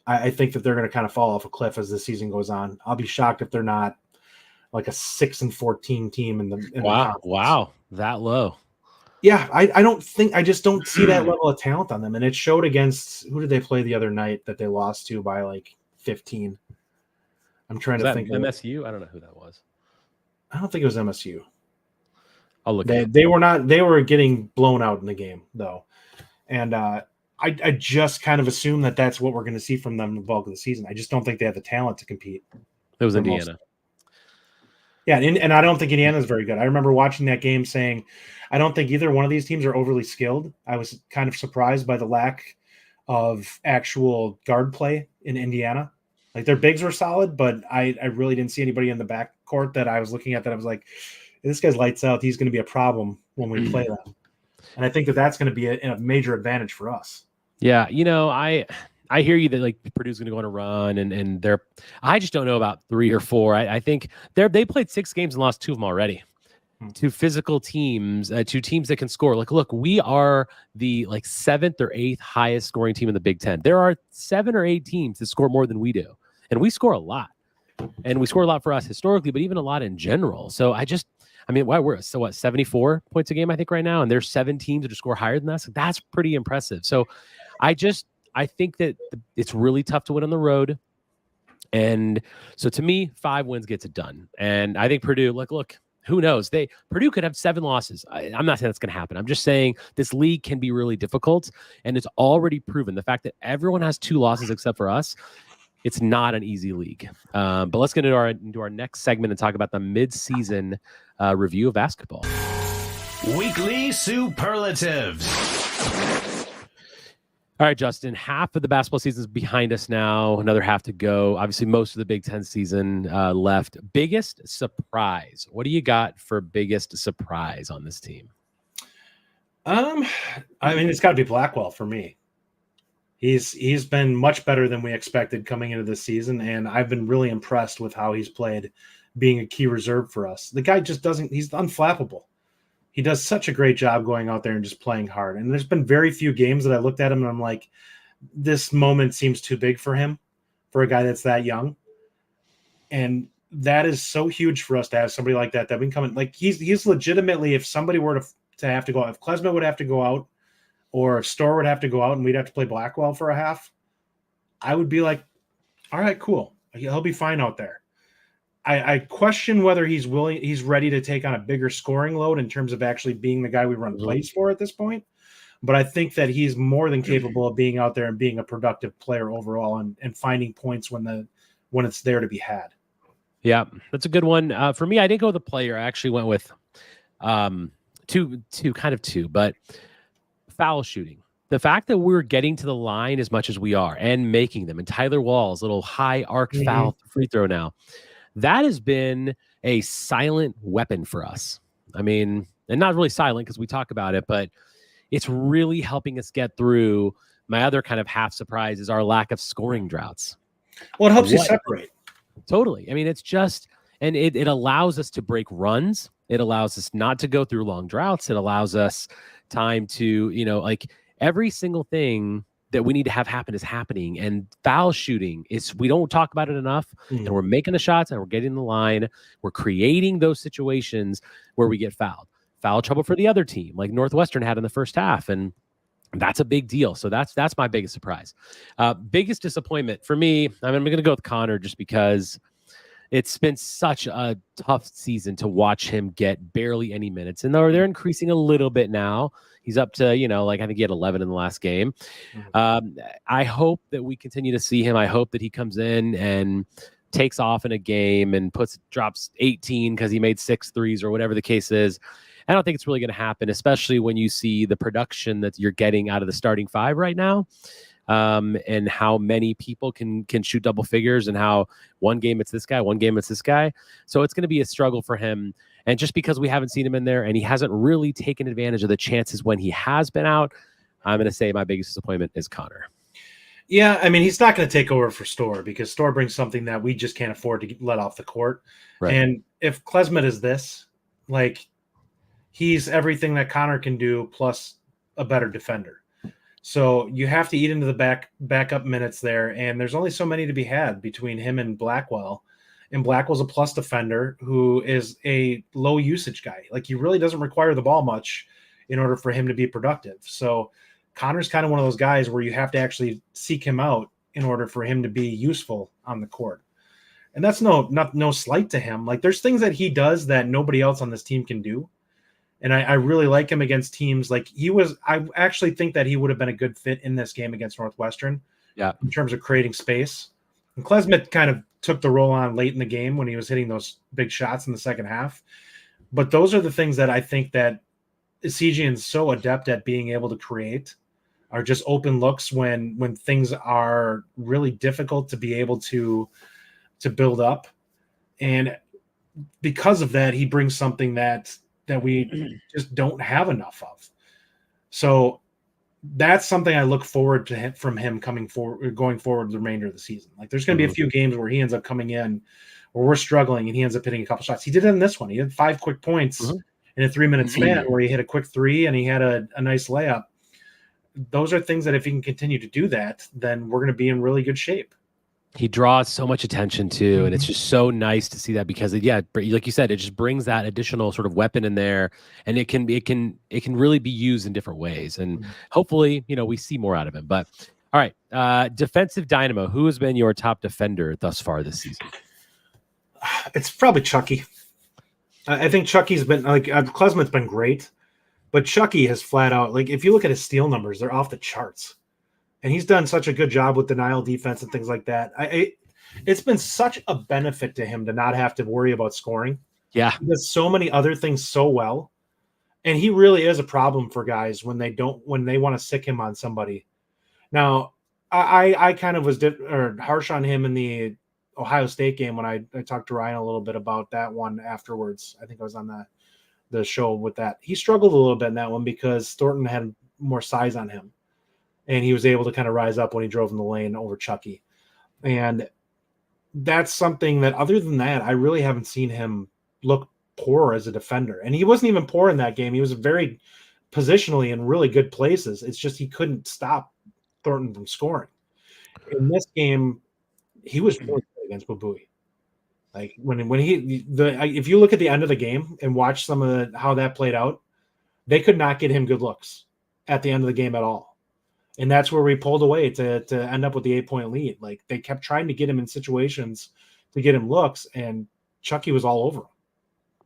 I think that they're going to kind of fall off a cliff as the season goes on. I'll be shocked if they're not like a 6-14 team in the conference. Wow, that low. Yeah, I just don't see that level of talent on them. And it showed against, who did they play the other night that they lost to by like 15? I'm trying to think. MSU? I don't know who that was. I don't think it was MSU. I'll look. They were not. They were getting blown out in the game though. And I just kind of assume that that's what we're going to see from them the bulk of the season. I just don't think they have the talent to compete. It was Indiana. Yeah, and I don't think Indiana is very good. I remember watching that game saying, I don't think either one of these teams are overly skilled. I was kind of surprised by the lack of actual guard play in Indiana. Like their bigs were solid, but I really didn't see anybody in the backcourt that I was looking at that I was like, this guy's lights out. He's going to be a problem when we play them. And I think that that's going to be a major advantage for us. Yeah, I hear you that like Purdue's going to go on a run, and they're. I just don't know about 3 or 4. I think they played 6 games and lost 2 of them already. 2 physical teams, 2 teams that can score. Like, look, we are the 7th or 8th highest scoring team in the Big Ten. There are 7 or 8 teams that score more than we do, and we score a lot, and we score a lot for us historically, but even a lot in general. So we're 74 points a game, I think, right now, and there's 7 teams that score higher than us. That's pretty impressive. So I think that it's really tough to win on the road. And so to me, 5 wins gets it done. And I think Purdue, look, who knows? Purdue could have 7 losses. I'm not saying that's going to happen. I'm just saying this league can be really difficult, and it's already proven. The fact that everyone has 2 losses except for us, it's not an easy league. But let's get into our next segment and talk about the mid-season review of basketball. Weekly superlatives. All right, Justin, half of the basketball season is behind us now. Another half to go. Obviously, most of the Big Ten season left. Biggest surprise. What do you got for biggest surprise on this team? It's got to be Blackwell for me. He's been much better than we expected coming into this season, and I've been really impressed with how he's played, being a key reserve for us. The guy just he's unflappable. He does such a great job going out there and just playing hard. And there's been very few games that I looked at him and I'm like, this moment seems too big for him, for a guy that's that young. And that is so huge for us to have somebody like that we can come in. Like he's legitimately, if somebody were to have to go out, if Klesmit would have to go out, or if Storr would have to go out and we'd have to play Blackwell for a half, I would be like, all right, cool. He'll be fine out there. I question whether he's ready to take on a bigger scoring load in terms of actually being the guy we run plays for at this point. But I think that he's more than capable of being out there and being a productive player overall and finding points when it's there to be had. Yeah, that's a good one. For me, I didn't go with a player. I actually went with two, but foul shooting. The fact that we're getting to the line as much as we are and making them, and Tyler Wall's little high arc foul free throw now, that has been a silent weapon for us. I mean, and not really silent because we talk about it, but it's really helping us get through. My other kind of half surprise is our lack of scoring droughts. Well, it helps you separate. Totally. I mean, it's just, and it allows us to break runs It allows us not to go through long droughts. It allows us time to, like every single thing that we need to have happen is happening. And foul shooting we don't talk about it enough. And we're making the shots and we're getting the line. We're creating those situations where we get fouled. Foul trouble for the other team, like Northwestern had in the first half. And that's a big deal. So that's my biggest surprise. Biggest disappointment for me, I'm going to go with Connor just because it's been such a tough season to watch him get barely any minutes. And they're increasing a little bit now. He's up to, I think he had 11 in the last game. I hope that we continue to see him. I hope that he comes in and takes off in a game and drops 18 because he made 6 threes or whatever the case is. I don't think it's really going to happen, especially when you see the production that you're getting out of the starting 5 right now. And how many people can shoot double figures, and how one game it's this guy, one game it's this guy. So it's going to be a struggle for him. And just because we haven't seen him in there and he hasn't really taken advantage of the chances when he has been out, I'm going to say my biggest disappointment is Connor. Yeah, I mean, he's not going to take over for Storr because Storr brings something that we just can't afford to let off the court. Right. And if Klesmit is this, he's everything that Connor can do plus a better defender. So you have to eat into the backup minutes there, and there's only so many to be had between him and Blackwell. And Blackwell's a plus defender who is a low usage guy. He really doesn't require the ball much in order for him to be productive. So Connor's kind of one of those guys where you have to actually seek him out in order for him to be useful on the court. And that's no slight to him. There's things that he does that nobody else on this team can do. And I really like him against teams I actually think that he would have been a good fit in this game against Northwestern. Yeah. In terms of creating space. And Klesmit kind of took the role on late in the game when he was hitting those big shots in the second half. But those are the things that I think that Esigian's so adept at being able to create, are just open looks when things are really difficult to be able to build up. And because of that, he brings something that we just don't have enough of. So that's something I look forward to from him going forward the remainder of the season. There's going to be a few games where he ends up coming in where we're struggling and he ends up hitting a couple shots. He did it in this one. He had 5 quick points in a 3-minute span where he hit a quick 3 and he had a nice layup. Those are things that if he can continue to do that, then we're going to be in really good shape. He draws so much attention too, and it's just so nice to see that because, like you said, it just brings that additional sort of weapon in there, and it can really be used in different ways. And hopefully, we see more out of him. But all right, defensive dynamo. Who has been your top defender thus far this season? It's probably Chucky. I think Chucky's been Klesmit's been great, but Chucky has flat out if you look at his steal numbers, they're off the charts. And he's done such a good job with denial defense and things like that. It's been such a benefit to him to not have to worry about scoring. Yeah. He does so many other things so well. And he really is a problem for guys when they want to sick him on somebody. Now, I kind of was harsh on him in the Ohio State game when I talked to Ryan a little bit about that one afterwards. I think I was on the show with that. He struggled a little bit in that one because Thornton had more size on him. And he was able to kind of rise up when he drove in the lane over Chucky. And that's something that, other than that, I really haven't seen him look poor as a defender. And he wasn't even poor in that game. He was very positionally in really good places. It's just he couldn't stop Thornton from scoring. In this game, he was really good against Babui. If you look at the end of the game and watch some of how that played out, they could not get him good looks at the end of the game at all. And that's where we pulled away to end up with the 8-point lead. They kept trying to get him in situations to get him looks, and Chucky was all over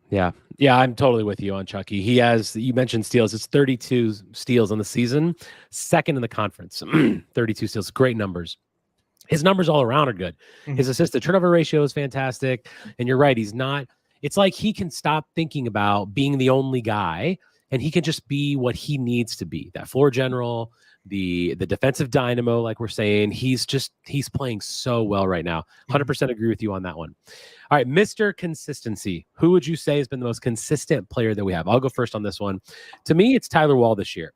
him. Yeah, I'm totally with you on Chucky. He has, you mentioned steals. It's 32 steals on the season, second in the conference. 32 steals, great numbers. His numbers all around are good. His assist to turnover ratio is fantastic. And you're right, it's like he can stop thinking about being the only guy, and he can just be what he needs to be. That floor general, the defensive dynamo, like we're saying, he's playing so well right now. 100% agree with you on that one. All right, Mr. Consistency. Who would you say has been the most consistent player that we have? I'll go first on this one. To me, it's Tyler Wall this year.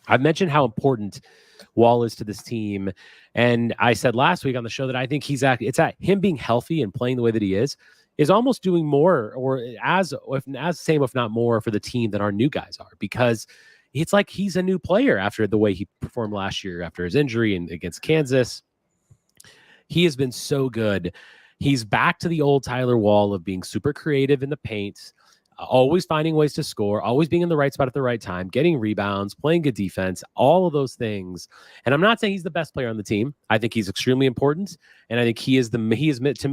I've mentioned how important Wall is to this team, and I said last week on the show that I think it's at him being healthy and playing the way that he is is almost doing more or as same, if not more, for the team than our new guys are, because it's like he's a new player after the way he performed last year after his injury and against Kansas. He has been so good. He's back to the old Tyler Wall of being super creative in the paint, always finding ways to score, always being in the right spot at the right time, getting rebounds, playing good defense, all of those things. And I'm not saying he's the best player on the team. I think he's extremely important. And I think to me,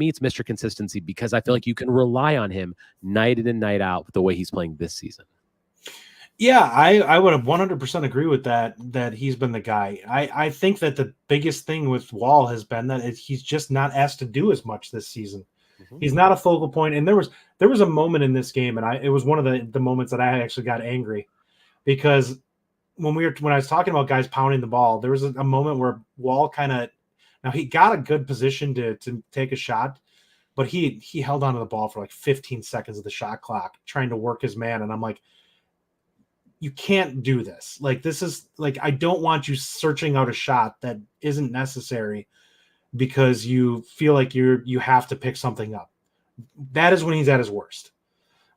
it's Mr. Consistency, because I feel like you can rely on him night in and night out with the way he's playing this season. Yeah, I would have 100% agree with that he's been the guy. I think that the biggest thing with Wall has been that he's just not asked to do as much this season. Mm-hmm. He's not a focal point. And there was a moment in this game, and it was one of the moments that I actually got angry, because when I was talking about guys pounding the ball, there was a moment where Wall now he got a good position to take a shot, but he held onto the ball for like 15 seconds of the shot clock trying to work his man. And I'm like, you can't do this. Like, this is like, I don't want you searching out a shot that isn't necessary because you feel like you have to pick something up. That is when he's at his worst.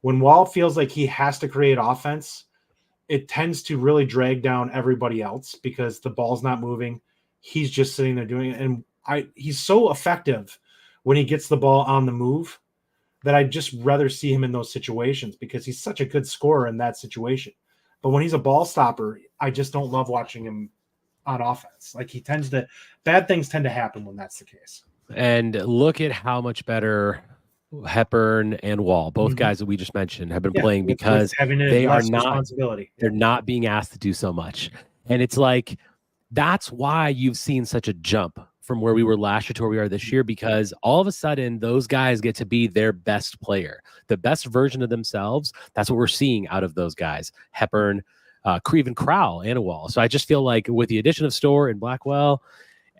When Wall feels like he has to create offense, it tends to really drag down everybody else because the ball's not moving. He's just sitting there doing it. And he's so effective when he gets the ball on the move that I'd just rather see him in those situations because he's such a good scorer in that situation. But when he's a ball stopper, I just don't love watching him on offense. Like, bad things tend to happen when that's the case. And look at how much better Hepburn and Wall, both guys that we just mentioned, have been playing because they are they're not being asked to do so much. And it's like, that's why you've seen such a jump from where we were last year to where we are this year, because all of a sudden those guys get to be their best player, the best version of themselves. That's what we're seeing out of those guys, Hepburn, even Crowell, and Wall. So I just feel like with the addition of Storr and Blackwell,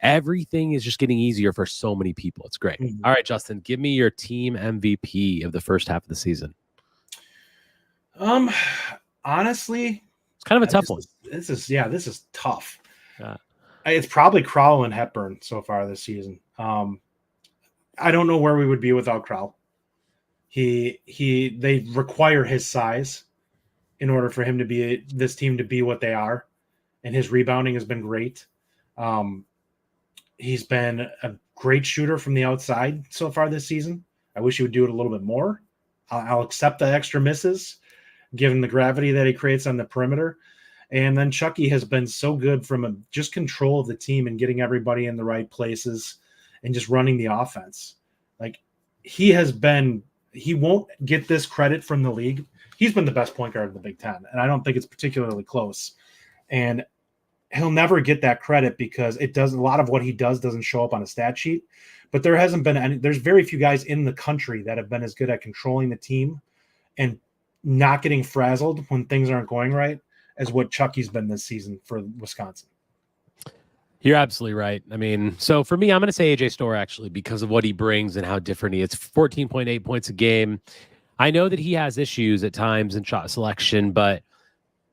everything is just getting easier for so many people. It's great. All right, Justin, give me your team MVP of the first half of the season. Honestly, it's kind of a tough one. This is tough. It's probably Crowell and Hepburn so far this season. I don't know where we would be without Crowell. They require his size in order for him to be this team to be what they are, and his rebounding has been great. He's been a great shooter from the outside so far this season. I wish he would do it a little bit more. I'll accept the extra misses, given the gravity that he creates on the perimeter. And then Chucky has been so good from just control of the team and getting everybody in the right places and just running the offense. Like, he won't get this credit from the league. He's been the best point guard in the Big Ten, and I don't think it's particularly close. And he'll never get that credit because a lot of what he does doesn't show up on a stat sheet. But there's very few guys in the country that have been as good at controlling the team and not getting frazzled when things aren't going right as what Chucky's been this season for Wisconsin. You're absolutely right. I mean, so for me, I'm going to say AJ Storr, actually, because of what he brings and how different he is. 14.8 points a game. I know that he has issues at times in shot selection, but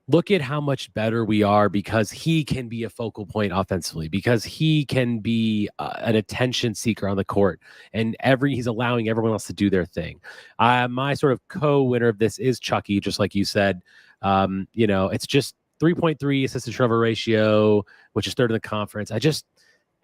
look at how much better we are because he can be a focal point offensively, because he can be an attention seeker on the court, and he's allowing everyone else to do their thing. My sort of co-winner of this is Chucky, just like you said. It's just 3.3 assist to turnover ratio, which is third in the conference.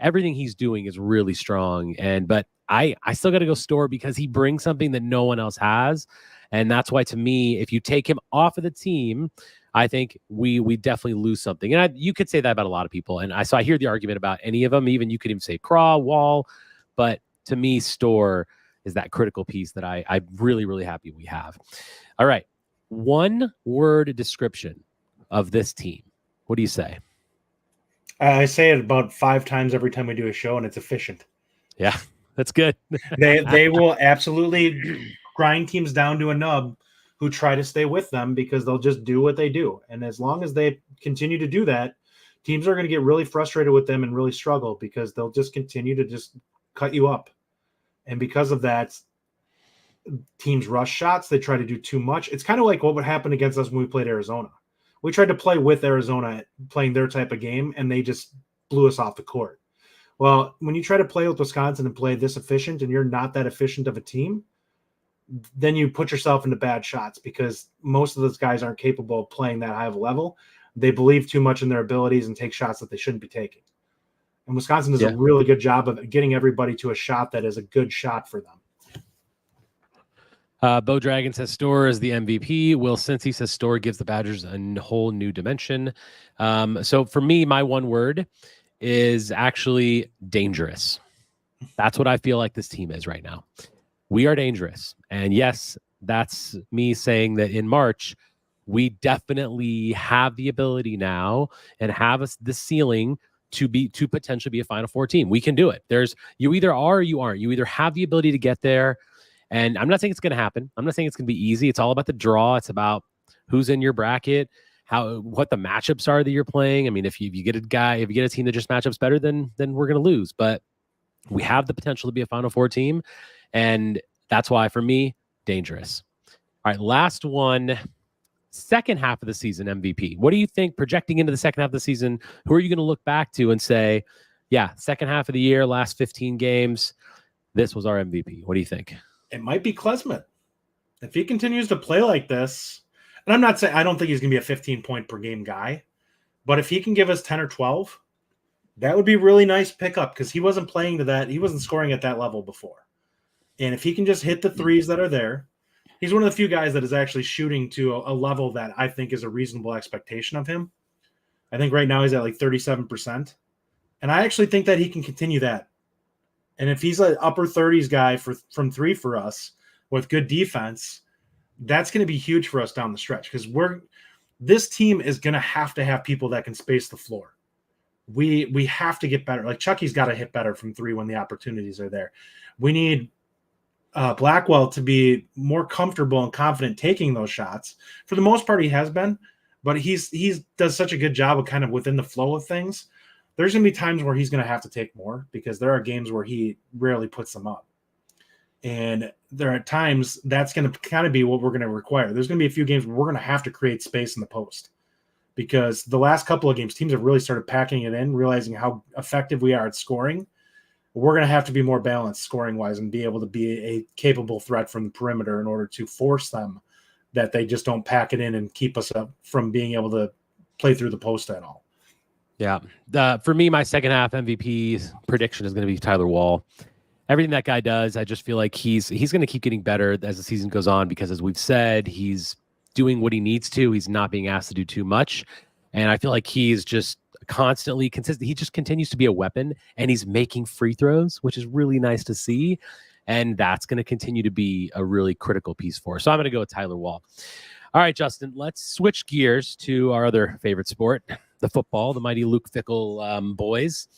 Everything he's doing is really strong. But I still got to go Storr because he brings something that no one else has. And that's why, to me, if you take him off of the team, I think we definitely lose something. And you could say that about a lot of people. And I hear the argument about any of them. Even you could even say Craw, Wall. But to me, Storr is that critical piece that I'm really, really happy we have. All right. One word description of this team. What do you say? I say it about 5 times every time we do a show, and it's efficient. Yeah, that's good. They will absolutely grind teams down to a nub who try to stay with them because they'll just do what they do. And as long as they continue to do that, teams are going to get really frustrated with them and really struggle because they'll just continue to just cut you up. And because of that, teams rush shots. They try to do too much. It's kind of like what would happen against us when we played Arizona. We tried to play with Arizona, playing their type of game, and they just blew us off the court. Well, when you try to play with Wisconsin and play this efficient and you're not that efficient of a team, then you put yourself into bad shots because most of those guys aren't capable of playing that high of a level. They believe too much in their abilities and take shots that they shouldn't be taking. And Wisconsin does a really good job of getting everybody to a shot that is a good shot for them. Bo Dragon says Storr is the MVP. Will Cincy says Storr gives the Badgers a whole new dimension. So for me, my one word is actually dangerous. That's what I feel like this team is right now. We are dangerous. And yes, that's me saying that in March, we definitely have the ability now and have the ceiling to potentially be a Final Four team. We can do it. You either are or you aren't. You either have the ability to get there. And I'm not saying it's going to happen. I'm not saying it's going to be easy. It's all about the draw. It's about who's in your bracket, what the matchups are that you're playing. I mean, if you get a team that just matchups better, then we're going to lose. But we have the potential to be a Final Four team. And that's why, for me, dangerous. All right, last one. Second half of the season MVP. What do you think projecting into the second half of the season? Who are you going to look back to and say, yeah, second half of the year, last 15 games, this was our MVP? What do you think? It might be Klesmit. If he continues to play like this, and I'm not saying I don't think he's going to be a 15-point per game guy, but if he can give us 10 or 12, that would be a really nice pickup because he wasn't playing to that. He wasn't scoring at that level before. And if he can just hit the threes that are there, he's one of the few guys that is actually shooting to a level that I think is a reasonable expectation of him. I think right now he's at like 37%. And I actually think that he can continue that. And if he's an upper 30s guy from three for us with good defense, that's going to be huge for us down the stretch because this team is going to have people that can space the floor. We have to get better. Like Chucky's got to hit better from three when the opportunities are there. We need Blackwell to be more comfortable and confident taking those shots. For the most part, he has been, but he does such a good job of kind of within the flow of things. There's going to be times where he's going to have to take more because there are games where he rarely puts them up. And there are times that's going to kind of be what we're going to require. There's going to be a few games where we're going to have to create space in the post because the last couple of games, teams have really started packing it in, realizing how effective we are at scoring. We're going to have to be more balanced scoring-wise and be able to be a capable threat from the perimeter in order to force them that they just don't pack it in and keep us up from being able to play through the post at all. Yeah. For me, my second half MVP prediction is going to be Tyler Wall. Everything that guy does, I just feel like he's going to keep getting better as the season goes on because, as we've said, he's doing what he needs to. He's not being asked to do too much. And I feel like he's just constantly consistent. He just continues to be a weapon, and he's making free throws, which is really nice to see. And that's going to continue to be a really critical piece for us. So I'm going to go with Tyler Wall. All right, Justin, let's switch gears to our other favorite sport, the football, the mighty Luke Fickell boys.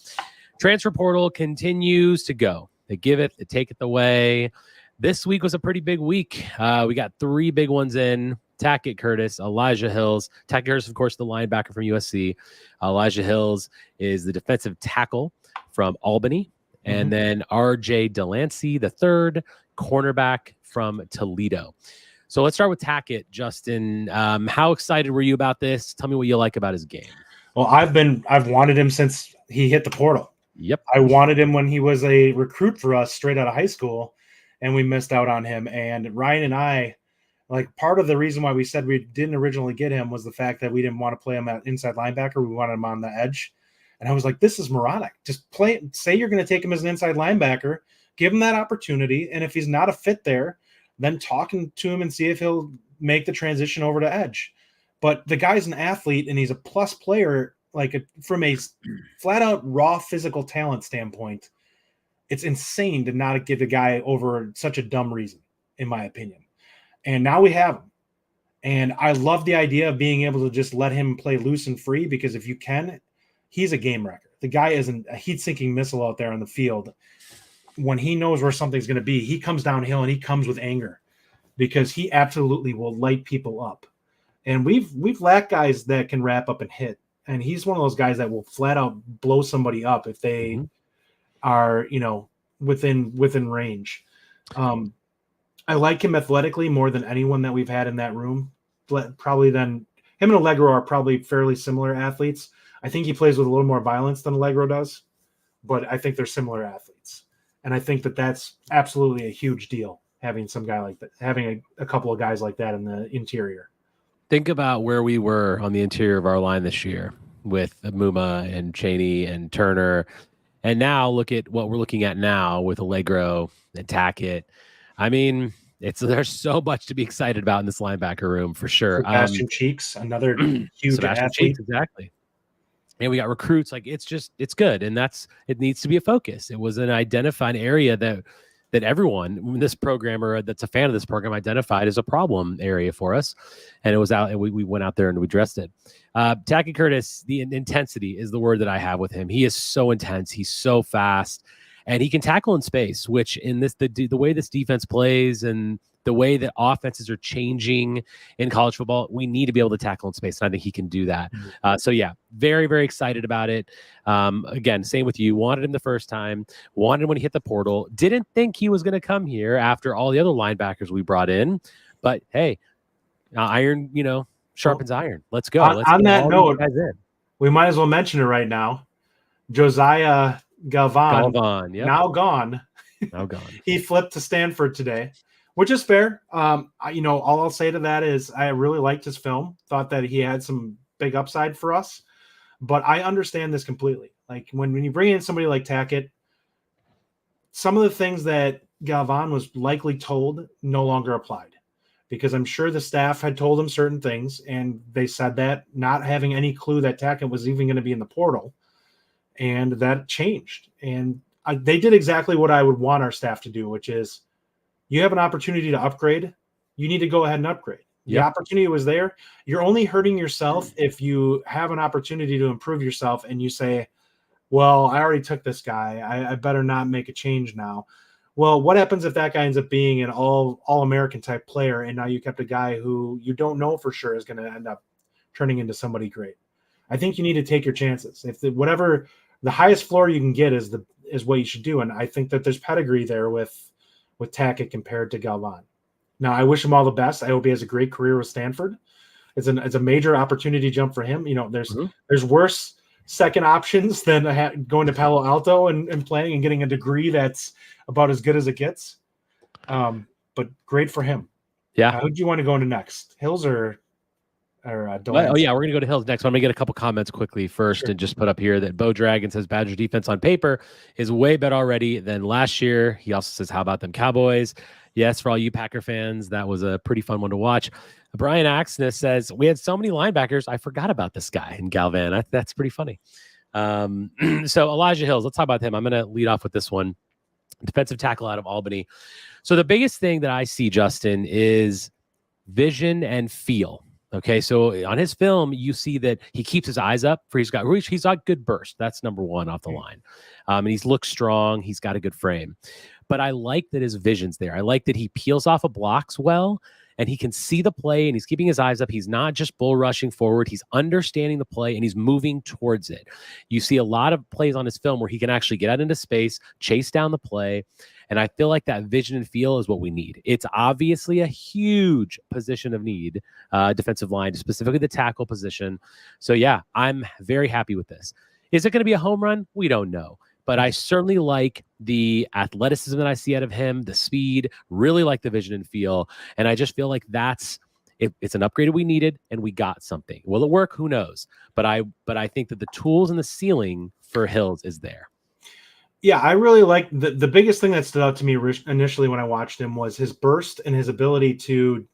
Transfer portal continues to go. They give it, they take it away. This week was a pretty big week. We got three big ones in. Tacket Curtis, Elijah Hills. Tacket Curtis, of course, the linebacker from USC. Elijah Hills is the defensive tackle from Albany. And then RJ Delancy, the third cornerback from Toledo. So let's start with Tacket, Justin. How excited were you about this? Tell me what you like about his game. Well, I've wanted him since he hit the portal. Yep. I wanted him when he was a recruit for us straight out of high school, and we missed out on him. And Ryan and I, like, part of the reason why we said we didn't originally get him was the fact that we didn't want to play him at inside linebacker. We wanted him on the edge. And I was like, this is moronic. Just say you're going to take him as an inside linebacker, give him that opportunity. And if he's not a fit there, then talking to him and see if he'll make the transition over to edge. But the guy's an athlete and he's a plus player, from a flat out raw physical talent standpoint. It's insane to not get the guy over such a dumb reason, in my opinion. And now we have him. And I love the idea of being able to just let him play loose and free, because if you can, he's a game wrecker. The guy isn't a heat-sinking missile out there on the field. When he knows where something's going to be, he comes downhill and he comes with anger, because he absolutely will light people up. And we've lacked guys that can wrap up and hit. And he's one of those guys that will flat out blow somebody up if they are, within range. I like him athletically more than anyone that we've had in that room. Probably then him and Allegro are probably fairly similar athletes. I think he plays with a little more violence than Allegro does, but I think they're similar athletes. And I think that that's absolutely a huge deal having some guy like that, having a couple of guys like that in the interior. Think about where we were on the interior of our line this year with Muma and Chaney and Turner. And now look at what we're looking at now with Allegro and Tackett. I mean, there's so much to be excited about in this linebacker room for sure. Sebastian Cheeks, another huge Sebastian athlete. Cheeks, exactly. And we got recruits. Like it's good. And it needs to be a focus. It was an identified area that everyone in this program or that's a fan of this program identified as a problem area for us. And it was out, and we went out there and we addressed it. Tacket Curtis, the intensity is the word that I have with him. He is so intense. He's so fast, and he can tackle in space, which in this, the way this defense plays and the way that offenses are changing in college football, we need to be able to tackle in space. And I think he can do that. So yeah, very, very excited about it. Again, same with you. Wanted him the first time, wanted him when he hit the portal. Didn't think he was going to come here after all the other linebackers we brought in, but hey, iron, sharpens iron. Let's go. On that note, we might as well mention it right now. Josiah Galvan, yep. now gone. He flipped to Stanford today, which is fair. All I'll say to that is I really liked his film. Thought that he had some big upside for us, but I understand this completely. Like when you bring in somebody like Tackett, some of the things that Galvan was likely told no longer applied, because I'm sure the staff had told him certain things, and they said that, not having any clue that Tackett was even going to be in the portal, and that changed. And they did exactly what I would want our staff to do, which is, you have an opportunity to upgrade, you need to go ahead and upgrade. The opportunity was there. You're only hurting yourself if you have an opportunity to improve yourself and you say, well, I already took this guy, I better not make a change now. Well, what happens if that guy ends up being an all-American type player, and now you kept a guy who you don't know for sure is going to end up turning into somebody great? I think you need to take your chances. If whatever the highest floor you can get is what you should do, and I think that there's pedigree there with Tackett compared to Galvan. Now, I wish him all the best. I hope he has a great career with Stanford. It's a major opportunity jump for him. There's worse second options than going to Palo Alto and playing and getting a degree that's about as good as it gets. But great for him. Yeah. Who do you want to go into next? Hills or Delancy? Oh yeah, we're gonna go to Hills next. I'm gonna get a couple comments quickly first, and just put up here that Bo Dragon says Badger defense on paper is way better already than last year. He also says, how about them Cowboys? Yes, for all you Packer fans, that was a pretty fun one to watch. Brian Axness says, we had so many linebackers, I forgot about this guy in Galvan. That's pretty funny. So Elijah Hills, let's talk about him. I'm going to lead off with this one. Defensive tackle out of Albany. So the biggest thing that I see, Justin, is vision and feel. Okay, so on his film, you see that he keeps his eyes up. He's got good burst. That's number one off the line. And he looks strong. He's got a good frame. But I like that his vision's there. I like that he peels off of blocks well, and he can see the play, and he's keeping his eyes up. He's not just bull rushing forward. He's understanding the play, and he's moving towards it. You see a lot of plays on his film where he can actually get out into space, chase down the play, and I feel like that vision and feel is what we need. It's obviously a huge position of need, defensive line, specifically the tackle position. So, yeah, I'm very happy with this. Is it going to be a home run? We don't know. But I certainly like the athleticism that I see out of him, the speed, really like the vision and feel. And I just feel like it's an upgrade we needed, and we got something. Will it work? Who knows? But I think that the tools and the ceiling for Hills is there. Yeah, I really like the biggest thing that stood out to me initially when I watched him was his burst and his ability to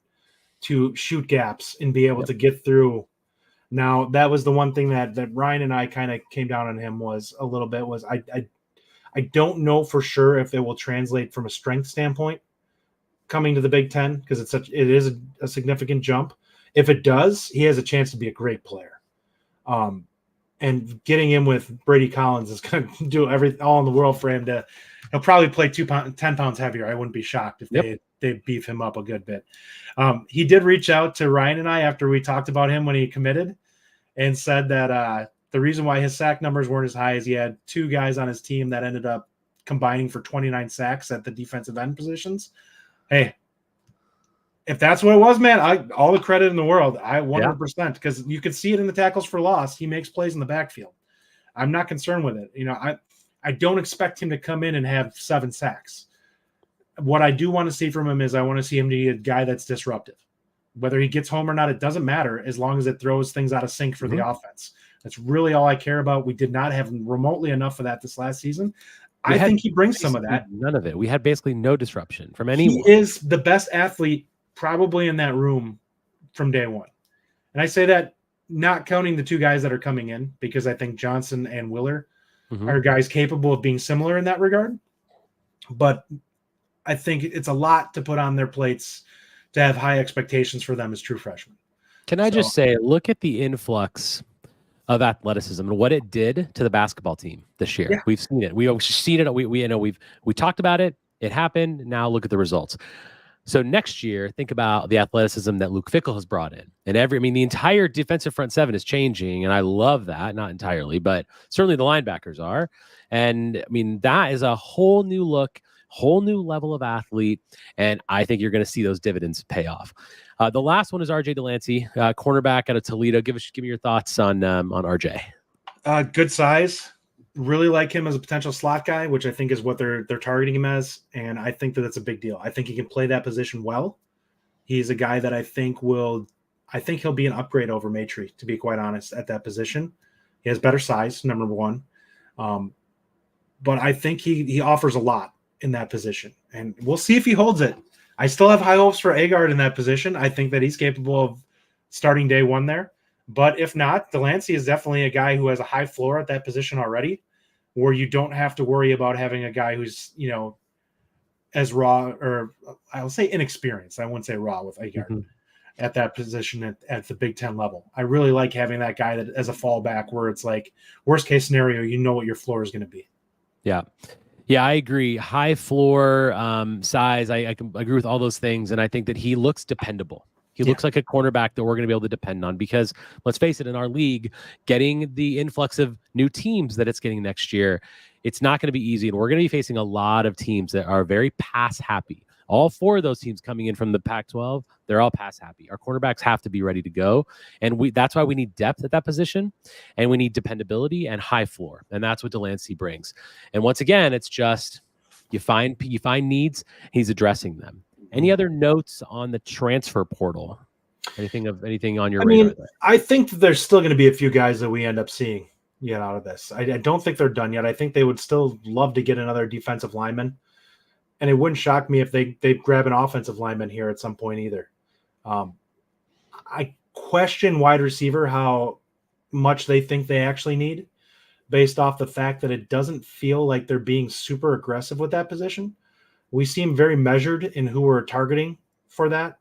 shoot gaps and be able to get through. Now, that was the one thing that Ryan and I kind of came down on him was I don't know for sure if it will translate from a strength standpoint coming to the Big Ten, because it is a significant jump. If it does, he has a chance to be a great player. And getting him with Brady Collins is going to do all in the world for him he'll probably play 10 pounds heavier. I wouldn't be shocked if they beef him up a good bit. He did reach out to Ryan and I after we talked about him when he committed, and said that the reason why his sack numbers weren't as high is he had two guys on his team that ended up combining for 29 sacks at the defensive end positions. Hey, if that's what it was, man, all the credit in the world. I 100%, because you can see it in the tackles for loss. He makes plays in the backfield. I'm not concerned with it. I don't expect him to come in and have 7 sacks. What I do want to see from him is I want to see him be a guy that's disruptive. Whether he gets home or not, it doesn't matter as long as it throws things out of sync for the offense. That's really all I care about. We did not have remotely enough of that this last season. I think he brings some of that. None of it. We had basically no disruption from anyone. He is the best athlete probably in that room from day one. And I say that not counting the two guys that are coming in, because I think Johnson and Willer are guys capable of being similar in that regard. But I think it's a lot to put on their plates to have high expectations for them as true freshmen. Can I just say, look at the influx of athleticism and what it did to the basketball team this year. Yeah. We've seen it. We've seen it. We talked about it. It happened. Now look at the results. So next year, think about the athleticism that Luke Fickell has brought in. And the entire defensive front seven is changing. And I love that. Not entirely, but certainly the linebackers are. And that is a whole new look, whole new level of athlete. And I think you're going to see those dividends pay off. The last one is RJ Delancy, cornerback out of Toledo. Give me your thoughts on RJ. Good size. Really like him as a potential slot guy, which I think is what they're targeting him as. And I think that that's a big deal. I think he can play that position well. He's a guy that I think he'll be an upgrade over Maitre, to be quite honest, at that position. He has better size, number one. But I think he offers a lot in that position. And we'll see if he holds it. I still have high hopes for Gard in that position. I think that he's capable of starting day one there. But if not, Delancey is definitely a guy who has a high floor at that position already, where you don't have to worry about having a guy who's, as raw, or I'll say inexperienced. I wouldn't say raw with Gard at that position at the Big Ten level. I really like having that guy that as a fallback, where it's like worst case scenario, you know what your floor is going to be. Yeah. Yeah, I agree. High floor, size. I can agree with all those things. And I think that he looks dependable. He looks like a cornerback that we're going to be able to depend on, because let's face it, in our league, getting the influx of new teams that it's getting next year, it's not going to be easy. And we're going to be facing a lot of teams that are very pass happy. All four of those teams coming in from the Pac-12, they're all pass happy. Our cornerbacks have to be ready to go. And that's why we need depth at that position, and we need dependability and high floor. And that's what Delancey brings. And once again, it's just you find needs, he's addressing them. Any other notes on the transfer portal? Anything on your radar? I think there's still going to be a few guys that we end up seeing get out of this. I don't think they're done yet. I think they would still love to get another defensive lineman. And it wouldn't shock me if they grab an offensive lineman here at some point either. I question wide receiver how much they think they actually need, based off the fact that it doesn't feel like they're being super aggressive with that position. We seem very measured in who we're targeting for that,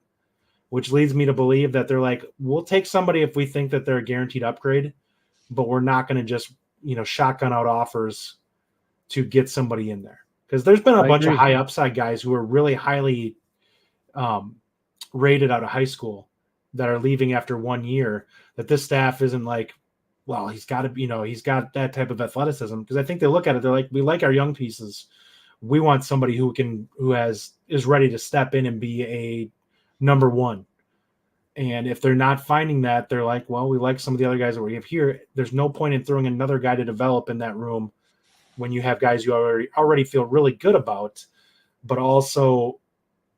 which leads me to believe that they're like, we'll take somebody if we think that they're a guaranteed upgrade, but we're not going to just, shotgun out offers to get somebody in there. Because there's been a bunch of high upside guys who are really highly rated out of high school that are leaving after 1 year, that this staff isn't like, well, he's got to, he's got that type of athleticism. Because I think they look at it, they're like, we like our young pieces. We want somebody who is ready to step in and be a number one. And if they're not finding that, they're like, well, we like some of the other guys that we have here. There's no point in throwing another guy to develop in that room when you have guys you already feel really good about, but also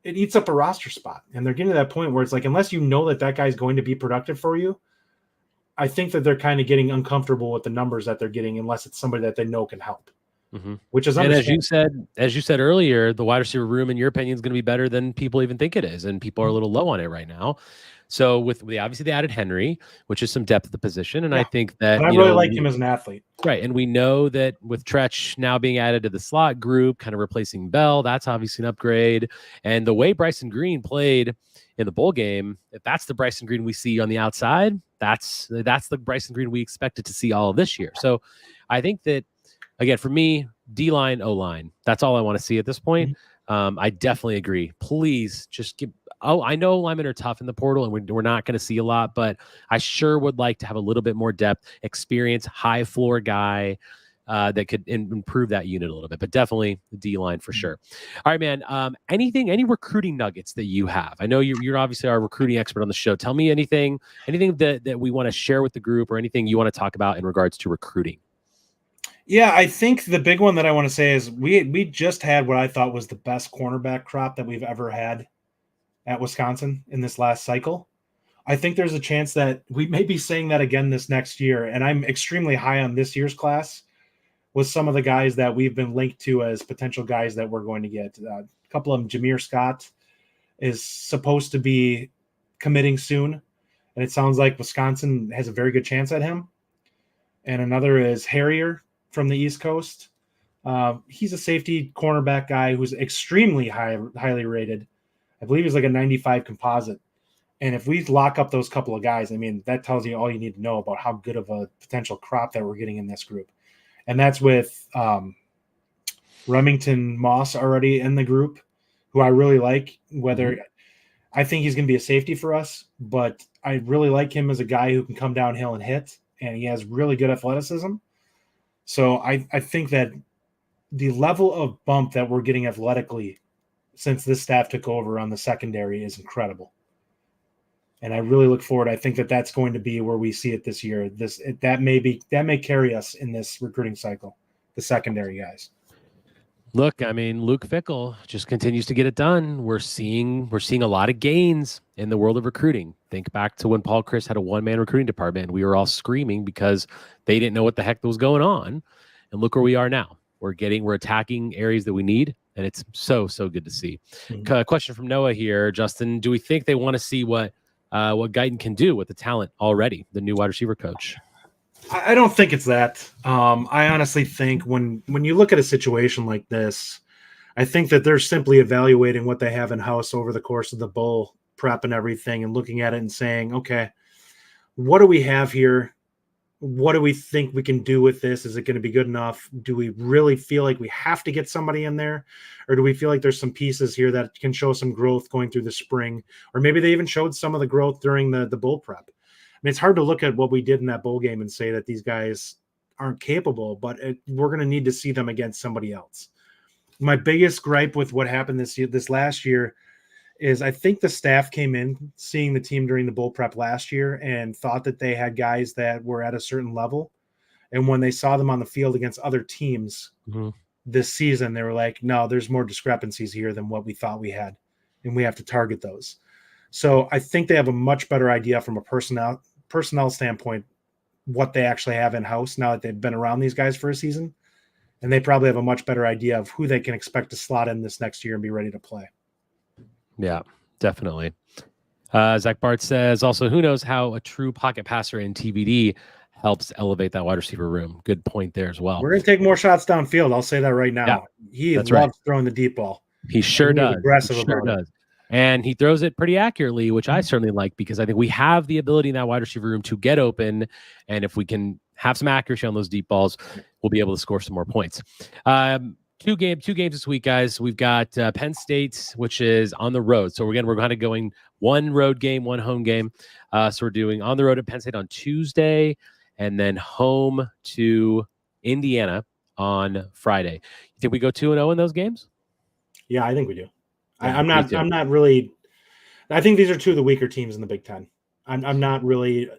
it eats up a roster spot. And they're getting to that point where it's like, unless you know that guy's going to be productive for you, I think that they're kind of getting uncomfortable with the numbers that they're getting, unless it's somebody that they know can help. Which is, and as you said earlier, the wide receiver room, in your opinion, is going to be better than people even think it is, and people are a little low on it right now. So with obviously they added Henry, which is some depth at the position, and I think that I really like him as an athlete, right? And we know that with Tretch now being added to the slot group, kind of replacing Bell, that's obviously an upgrade. And the way Bryson Green played in the bowl game, if that's the Bryson Green we see on the outside, that's the Bryson Green we expected to see all of this year. So I think that, again, for me, D-line, O-line, that's all I want to see at this point. I definitely agree. Please just give – I know linemen are tough in the portal, and we're not going to see a lot, but I sure would like to have a little bit more depth, experience, high-floor guy that could improve that unit a little bit. But definitely the D-line for sure. All right, man. Any recruiting nuggets that you have? I know you're obviously our recruiting expert on the show. Tell me anything that we want to share with the group, or anything you want to talk about in regards to recruiting. Yeah, I think the big one that I want to say is we just had what I thought was the best cornerback crop that we've ever had at Wisconsin in this last cycle. I think there's a chance that we may be saying that again this next year, and I'm extremely high on this year's class with some of the guys that we've been linked to as potential guys that we're going to get. A couple of them, Jameer Scott is supposed to be committing soon, and it sounds like Wisconsin has a very good chance at him. And another is Harrier from the East Coast. He's a safety cornerback guy who's extremely highly rated. I believe he's like a 95 composite. And if we lock up those couple of guys, I mean, that tells you all you need to know about how good of a potential crop that we're getting in this group. And that's with Remington Moss already in the group, who I really like. I think he's going to be a safety for us, but I really like him as a guy who can come downhill and hit, and he has really good athleticism. So I think that the level of bump that we're getting athletically since this staff took over on the secondary is incredible. And I really look forward. I think that that's going to be where we see it this year. That may carry us in this recruiting cycle, the secondary guys. Look, I mean, Luke Fickell just continues to get it done. We're seeing a lot of gains in the world of recruiting. Think back to when Paul Chris had a one-man recruiting department, and we were all screaming because they didn't know what the heck was going on. And look where we are now. We're attacking areas that we need, and it's so good to see. Mm-hmm. Question from Noah here, Justin. Do we think they want to see what Guyton can do with the talent already, the new wide receiver coach? I don't think it's that. I honestly think when you look at a situation like this, I think that they're simply evaluating what they have in-house over the course of the bowl prep and everything and looking at it and saying, okay, what do we have here? What do we think we can do with this? Is it going to be good enough? Do we really feel like we have to get somebody in there? Or do we feel like there's some pieces here that can show some growth going through the spring? Or maybe they even showed some of the growth during the bowl prep. I mean, it's hard to look at what we did in that bowl game and say that these guys aren't capable, but we're going to need to see them against somebody else. My biggest gripe with what happened this last year is I think the staff came in seeing the team during the bowl prep last year and thought that they had guys that were at a certain level. And when they saw them on the field against other teams this season, they were like, no, there's more discrepancies here than what we thought we had. And we have to target those. So I think they have a much better idea from a personnel standpoint, what they actually have in-house now that they've been around these guys for a season. And they probably have a much better idea of who they can expect to slot in this next year and be ready to play. Yeah, definitely. Zach Bart says, also, who knows how a true pocket passer in TBD helps elevate that wide receiver room. Good point there as well. We're going to take more shots downfield. I'll say that right now. Yeah, he loves throwing the deep ball. He sure does. Aggressive about it. And he throws it pretty accurately, which I certainly like, because I think we have the ability in that wide receiver room to get open. And if we can have some accuracy on those deep balls, we'll be able to score some more points. Two games this week, guys. We've got Penn State, which is on the road. So we're kind of going one road game, one home game. So we're doing on the road at Penn State on Tuesday, and then home to Indiana on Friday. You think we go 2-0 in those games? Yeah, I think we do. I'm not really. I think these are two of the weaker teams in the Big Ten. I'm not really.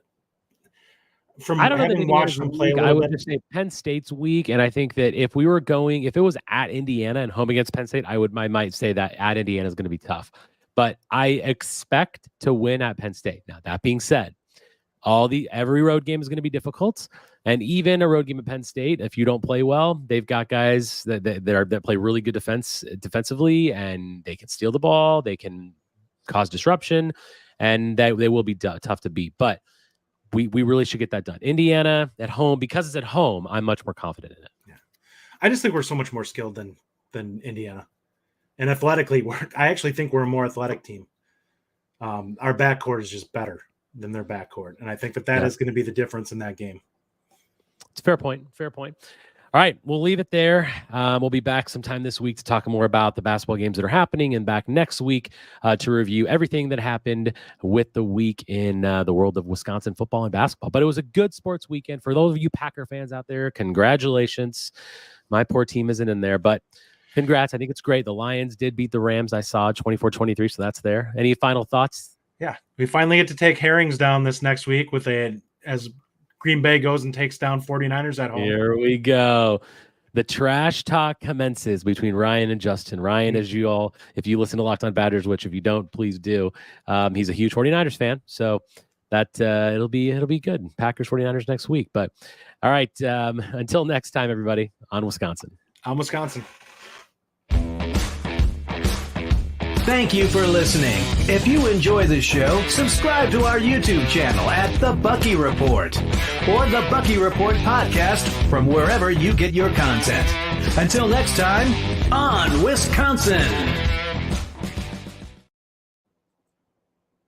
From I don't having watched them play, I would just say Penn State's weak, and I think that if it was at Indiana and home against Penn State, I might say that at Indiana is going to be tough. But I expect to win at Penn State. Now, that being said, every road game is going to be difficult, and even a road game at Penn State, if you don't play well, they've got guys that play really good defensively, and they can steal the ball, they can cause disruption, and they will be tough to beat. But we really should get that done. Indiana at home, because it's at home, I'm much more confident in it. Yeah. I just think we're so much more skilled than Indiana, and athletically, I actually think we're a more athletic team. Our backcourt is just better than their backcourt, and I think that is going to be the difference in that game. It's a fair point. All right, we'll leave it there. We'll be back sometime this week to talk more about the basketball games that are happening, and back next week to review everything that happened with the week in the world of Wisconsin football and basketball. But it was a good sports weekend. For those of you Packer fans out there, congratulations. My poor team isn't in there, but congrats. I think it's great. The Lions did beat the Rams, I saw, 24-23, so that's there. Any final thoughts? Yeah, we finally get to take Herrings down this next week with as Green Bay goes and takes down 49ers at home. Here we go. The trash talk commences between Ryan and Justin. Ryan, as you all, if you listen to Locked On Badgers, which if you don't, please do. He's a huge 49ers fan, so that it'll be good. Packers 49ers next week. But all right, until next time, everybody, on Wisconsin. On Wisconsin. Thank you for listening. If you enjoy the show, subscribe to our YouTube channel at The Bucky Report or The Bucky Report Podcast from wherever you get your content. Until next time, on Wisconsin.